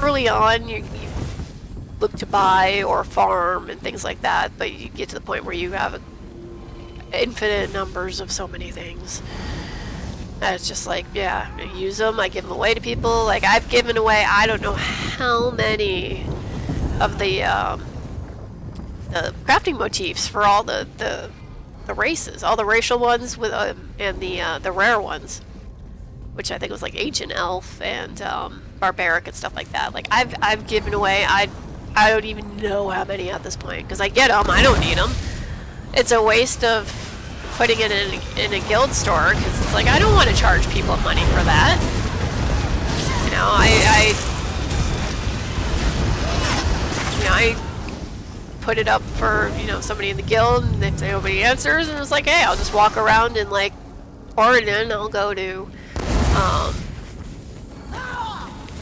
early on you look to buy or farm and things like that, but you get to the point where you have infinite numbers of so many things. It's just like, yeah, I use them, I give them away to people. Like, I've given away, I don't know how many of the crafting motifs for all the races, all the racial ones with and the rare ones, which I think was like ancient elf and barbaric and stuff like that. Like, I've given away, I don't even know how many at this point, because I get them, I don't need them. It's a waste of putting it in a guild store, because it's like, I don't want to charge people money for that. You know, I put it up for, you know, somebody in the guild, and if nobody answers, and it's like, hey, I'll just walk around in, like, Oregon, I'll go to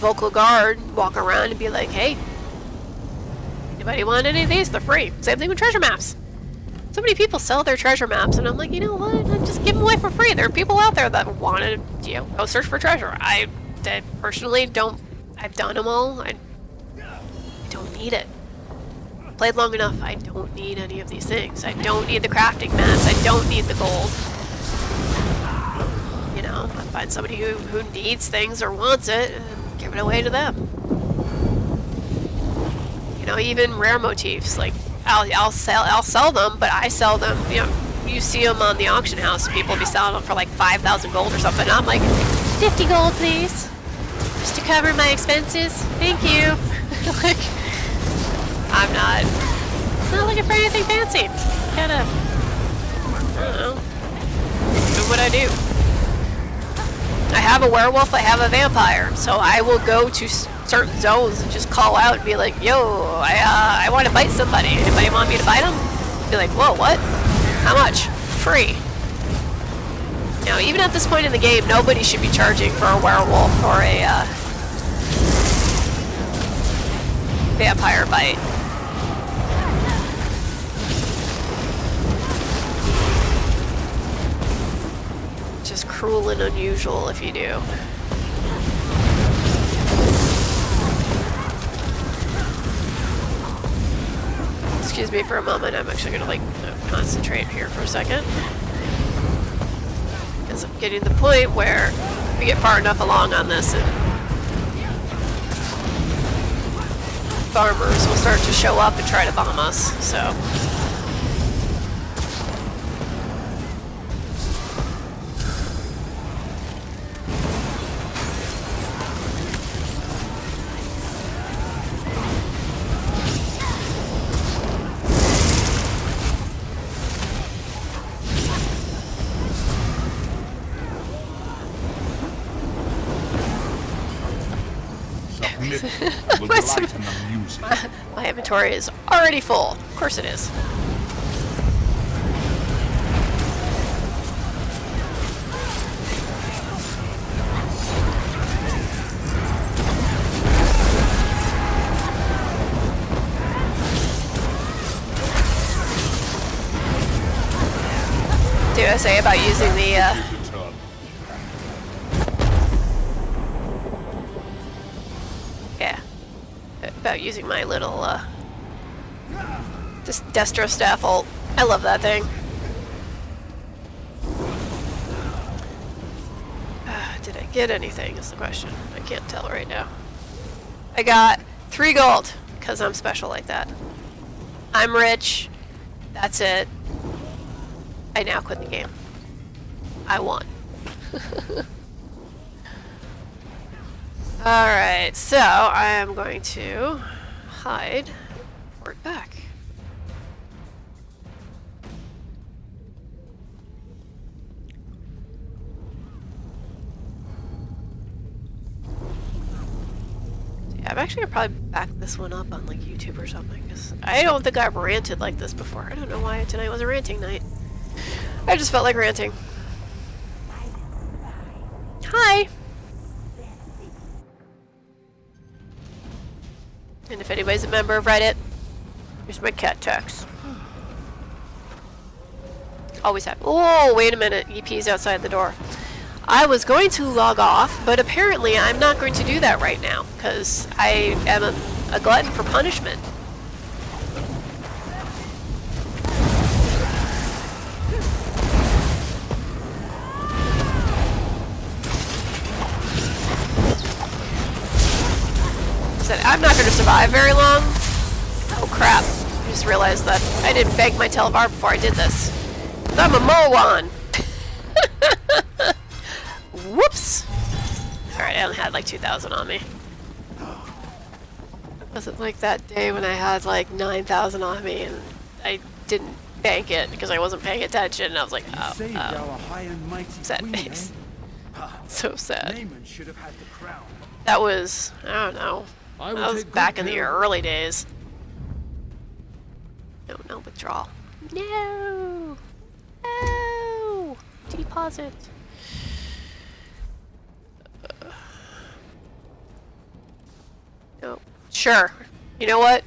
Vocal Guard, walk around and be like, hey, anybody want any of these? They're free. Same thing with treasure maps. So many people sell their treasure maps, and I'm like, you know what? I'm just give them away for free. There are people out there that want to, you know, go search for treasure. I personally don't. I've done them all. I don't need it. Played long enough. I don't need any of these things. I don't need the crafting mats. I don't need the gold. You know, I find somebody who needs things or wants it, and give it away to them. You know, even rare motifs, like. I'll sell them, but I sell them, you know, you see them on the auction house, people be selling them for like 5,000 gold or something, and I'm like, 50 gold please, just to cover my expenses, thank you. Like, I'm not looking for anything fancy, kinda, I don't know, do what I do. I have a werewolf, I have a vampire, so I will go to certain zones and just call out and be like, yo, I want to bite somebody. Anybody want me to bite them? Be like, whoa, what? How much? Free. Now, even at this point in the game, nobody should be charging for a werewolf or a vampire bite. Just cruel and unusual if you do. Excuse me for a moment, I'm actually gonna like concentrate here for a second. Because I'm getting to the point where we get far enough along on this and farmers will start to show up and try to bomb us, so. I will delight in the music. My inventory is already full. Of course it is. What do I say about using the about using my little Destro staff ult. I love that thing. Did I get anything is the question. I can't tell right now. I got 3 gold because I'm special like that. I'm rich. That's it. I now quit the game. I won. Alright, so I am going to hide for it back. Yeah, I'm actually gonna probably back this one up on like YouTube or something, because I don't think I've ranted like this before. I don't know why tonight was a ranting night. I just felt like ranting. Hi! And if anybody's a member of Reddit, here's my cat text. Always happy. Oh, wait a minute. EP's outside the door. I was going to log off, but apparently I'm not going to do that right now, because I am a glutton for punishment. I'm not going to survive very long. Oh crap. I just realized that I didn't bank my Telvar before I did this. I'm a Moan! Whoops! Alright, I only had like 2,000 on me. It wasn't like that day when I had like 9,000 on me and I didn't bank it because I wasn't paying attention and I was like, oh, Saved our high and mighty sad queen, face. eh? So sad. Naaman should have had the crown. That was, I don't know. I will That was take back good in the care of early days. No, no withdrawal. No! No! Deposit. No. Sure. You know what?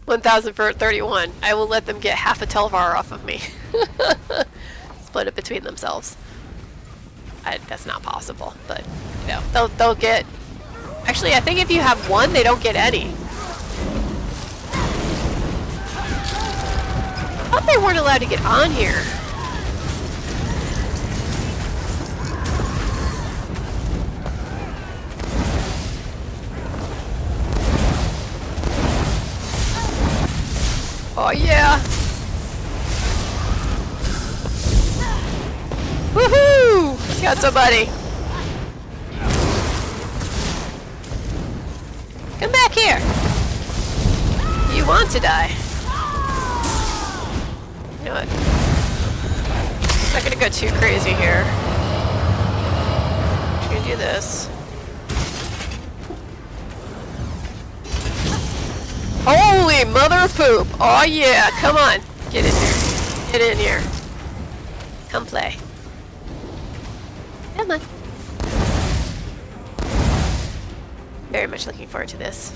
1,000 for 31. I will let them get half a Telvar off of me. Split it between themselves. That's not possible, but you know, they'll get. Actually, I think if you have one, they don't get any. I thought they weren't allowed to get on here. Oh yeah! Woohoo! Got somebody. Come back here. You want to die? You know what? I'm not gonna go too crazy here. I'm gonna do this. Holy mother of poop! Oh yeah, come on. Get in here. Get in here. Come play. Come on. Very much looking forward to this.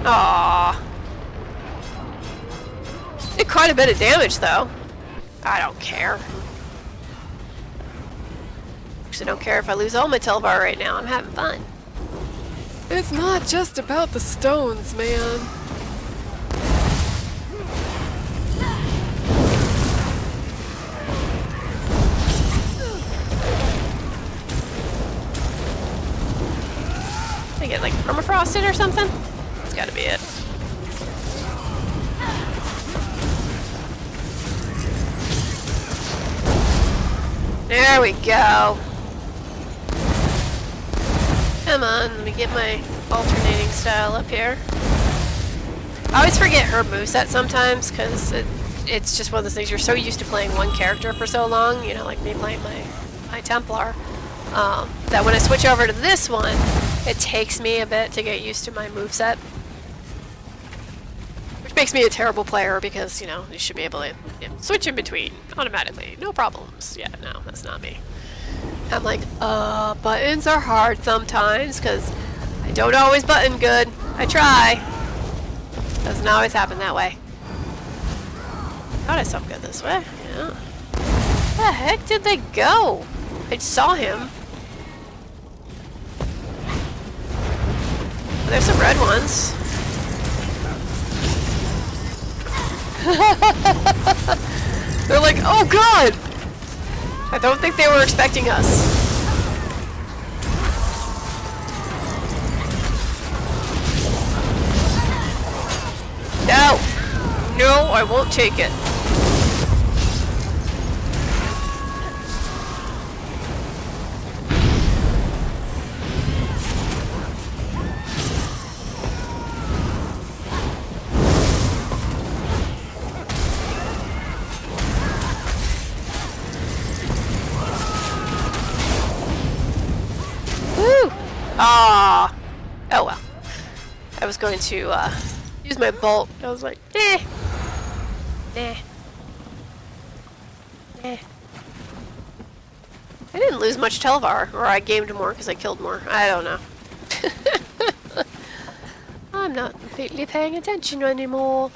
Aww. Did quite a bit of damage though. I don't care. Actually don't care if I lose all my Telvar right now. I'm having fun. It's not just about the stones, man. I get like permafrosted or something? That's gotta be it. There we go. Come on, let me get my alternating style up here. I always forget her moveset sometimes because it's just one of those things. You're so used to playing one character for so long, you know, like me playing my Templar, that when I switch over to this one, it takes me a bit to get used to my moveset. Which makes me a terrible player because, you know, you should be able to switch in between automatically. No problems. Yeah, no, that's not me. I'm like, buttons are hard sometimes because I don't always button good. I try. Doesn't always happen that way. Thought I saw good this way. Yeah. Where the heck did they go? I saw him. There's some red ones. They're like, oh god! I don't think they were expecting us. No! No, I won't take it. Ah, oh well. I was going to use my bolt. I was like, nah. I didn't lose much Telvar, or I gamed more because I killed more. I don't know. I'm not completely paying attention anymore.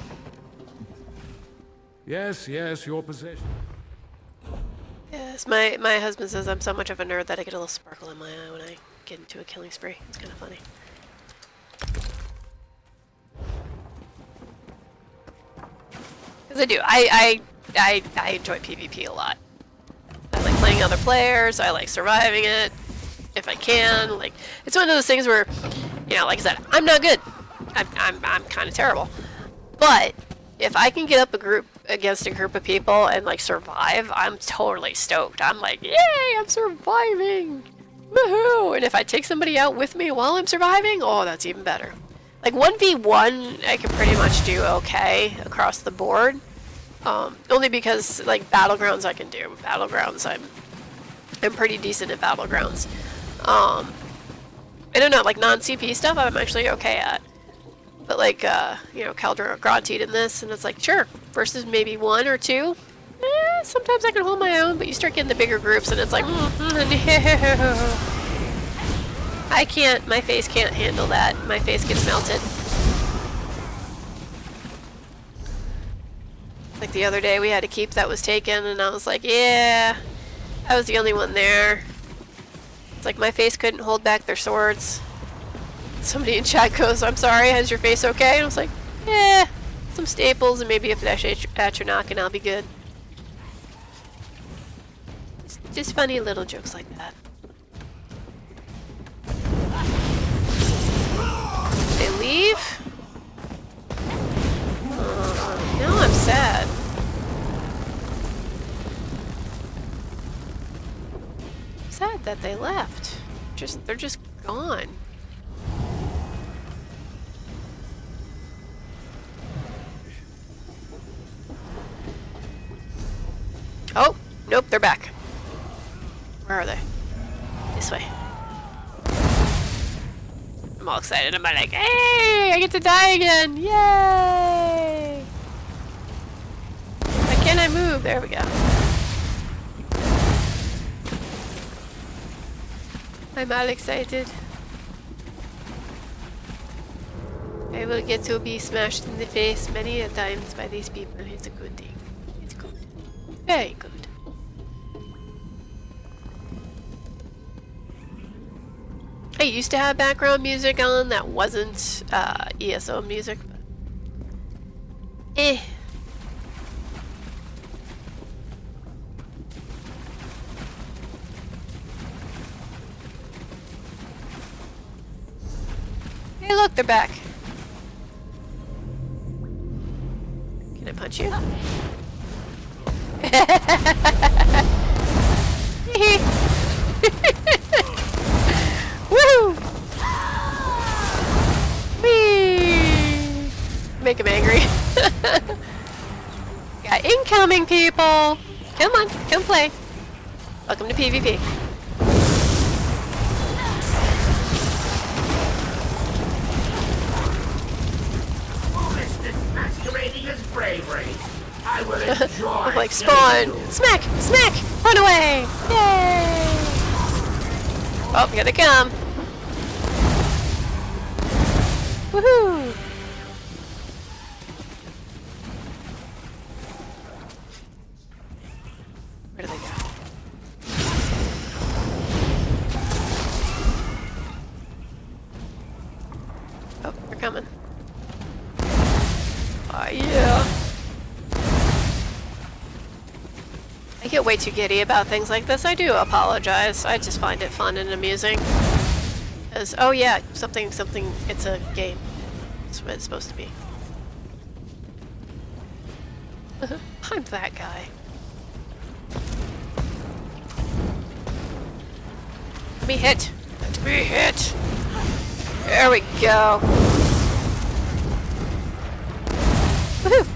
Yes, yes, your possession. Yes, my husband says I'm so much of a nerd that I get a little sparkle in my eye when I get into a killing spree. It's kind of funny. Because I do. I enjoy PvP a lot. I like playing other players. I like surviving it if I can. Like, it's one of those things where, you know, like I said, I'm not good. I'm kind of terrible. But if I can get up against a group of people and like survive, I'm totally stoked. I'm like, yay, I'm surviving. Woohoo! And if I take somebody out with me while I'm surviving, oh, that's even better. Like 1v1, I can pretty much do okay across the board. Only because like Battlegrounds I can do. Battlegrounds, I'm pretty decent at Battlegrounds. I don't know, like non-CP stuff I'm actually okay at. But like, you know, Caldera Granted in this, and it's like, sure, versus maybe 1 or 2. Sometimes I can hold my own, but you start getting the bigger groups and it's like, no. I can't, my face can't handle that. My face gets melted. Like the other day we had a keep that was taken and I was like, yeah, I was the only one there. It's like my face couldn't hold back their swords. Somebody in chat goes, I'm sorry, is your face okay? And I was like, yeah, some staples and maybe a flesh atronach and I'll be good. It's just funny little jokes like that. They leave? Now I'm sad. Sad that they left. They're just gone. Oh, nope, they're back. Where are they? This way. I'm all excited. I'm like, hey, I get to die again. Yay! Why can't I move? There we go. I'm all excited. I will get to be smashed in the face many a times by these people. It's a good thing. It's good. Very good. I used to have background music on that wasn't ESO music. But Hey, look, they're back. Can I punch you? Woo! Whee! Make him angry. Got incoming people! Come on, come play. Welcome to PvP. Foolishness masquerading as bravery. I will enjoy. Like spawn! Smack! Smack! Run away! Yay! Oh, here they come! Woohoo! Where do they go? Oh, they're coming. Oh yeah! I get way too giddy about things like this. I do apologize. I just find it fun and amusing. As, oh yeah, something, it's a game. That's what it's supposed to be. I'm that guy. Let me hit. Let me hit. There we go. Woohoo!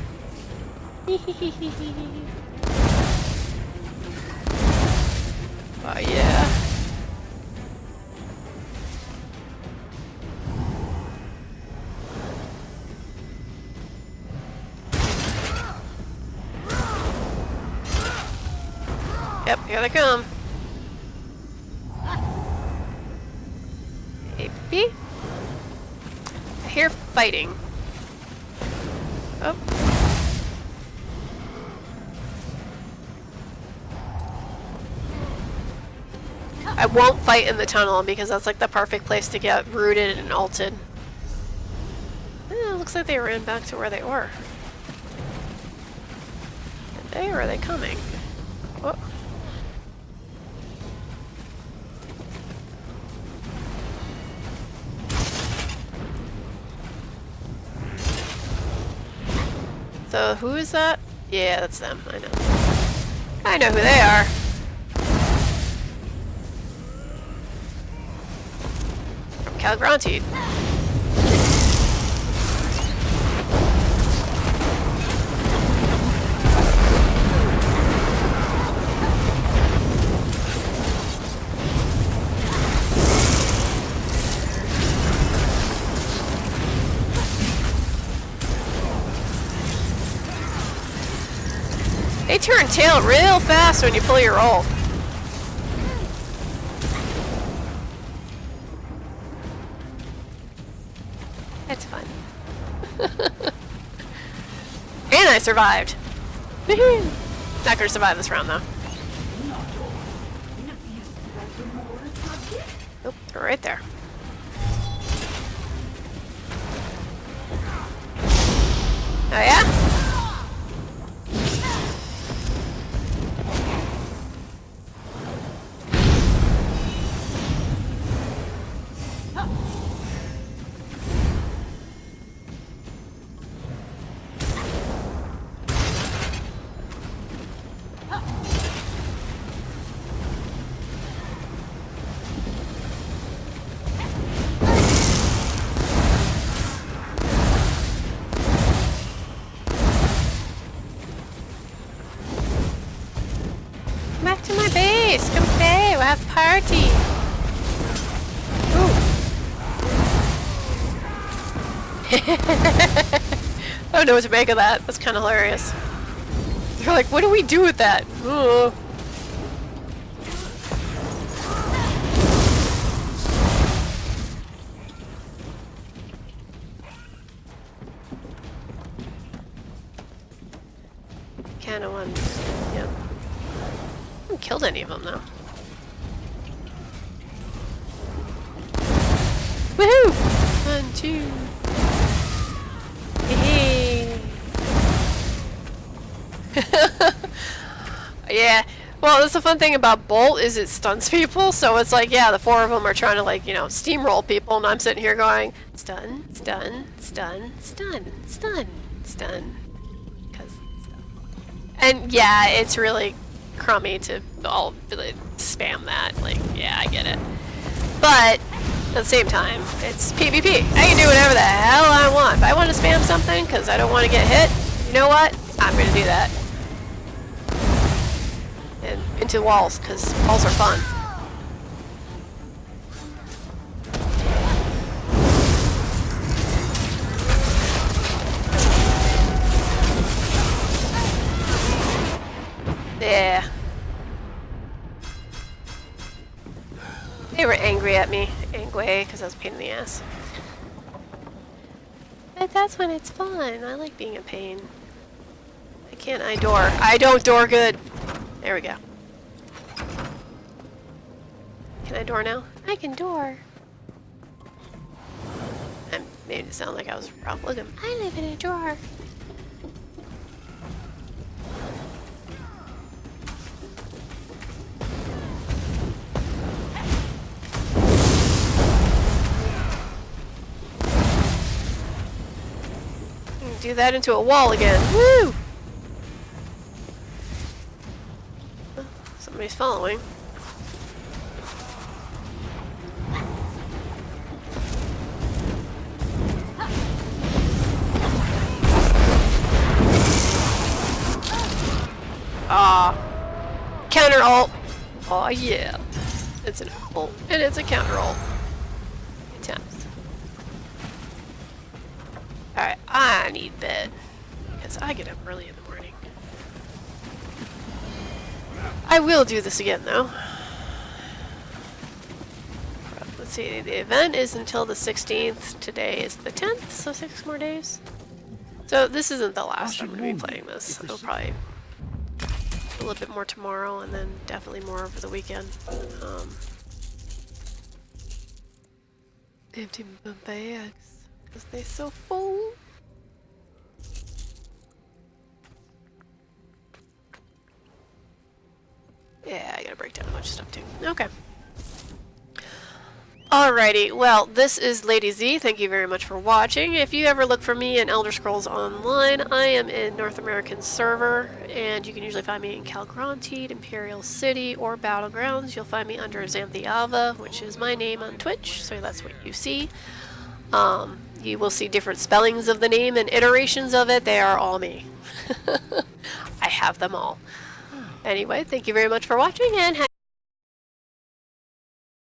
Oh yeah. Yep, here they come. Maybe? I hear fighting. Oh. I won't fight in the tunnel because that's like the perfect place to get rooted and ulted. Looks like they ran back to where they were. Are they or are they coming? Oh. So who is that? Yeah, that's them. I know. I know who they are. From Calgranti. They turn tail real fast when you pull your roll. It's fun. And I survived. Not gonna survive this round though. Nope, they're right there. Oh yeah? Back to my base! Come stay! We'll have a party! Ooh. I don't know what to make of that. That's kind of hilarious. They're like, what do we do with that? Ooh. Kind of one. Yep. I haven't killed any of them though. Woohoo! 1, 2. Hey. Yeah. Well, that's the fun thing about Bolt is it stuns people, so it's like, yeah, the 4 of them are trying to like, you know, steamroll people, and I'm sitting here going, stun, stun, stun, stun, stun, stun. And yeah, it's really crummy to all really spam that. Like, yeah, I get it. But at the same time, it's PvP. I can do whatever the hell I want. If I want to spam something because I don't want to get hit, you know what? I'm going to do that. And into walls, because walls are fun. Yeah. They were angry at me. Angry, because I was a pain in the ass. But that's when it's fun. I like being a pain. I can't I door. I don't door good. There we go. Can I door now? I can door. I made it sound like I was Ralph Wiggum. I live in a drawer. Do that into a wall again. Woo! Somebody's following. Counter ult. Oh yeah. It's an ult and it's a counter ult. Intense. Alright, I need bed. Because I get up early in the morning. I will do this again though. Let's see, the event is until the 16th. Today is the 10th, so 6 more days. So this isn't the last I'm going to be playing this. I'll probably a little bit more tomorrow and then definitely more over the weekend. Empty my bags because they're so full. Yeah, I gotta break down a bunch of stuff too. Okay. Alrighty, well, this is Lady Z. Thank you very much for watching. If you ever look for me in Elder Scrolls Online, I am in North American server, and you can usually find me in Calgranteed, Imperial City, or Battlegrounds. You'll find me under Xanthiava, which is my name on Twitch, so that's what you see. You will see different spellings of the name and iterations of it. They are all me. I have them all. Anyway, thank you very much for watching, and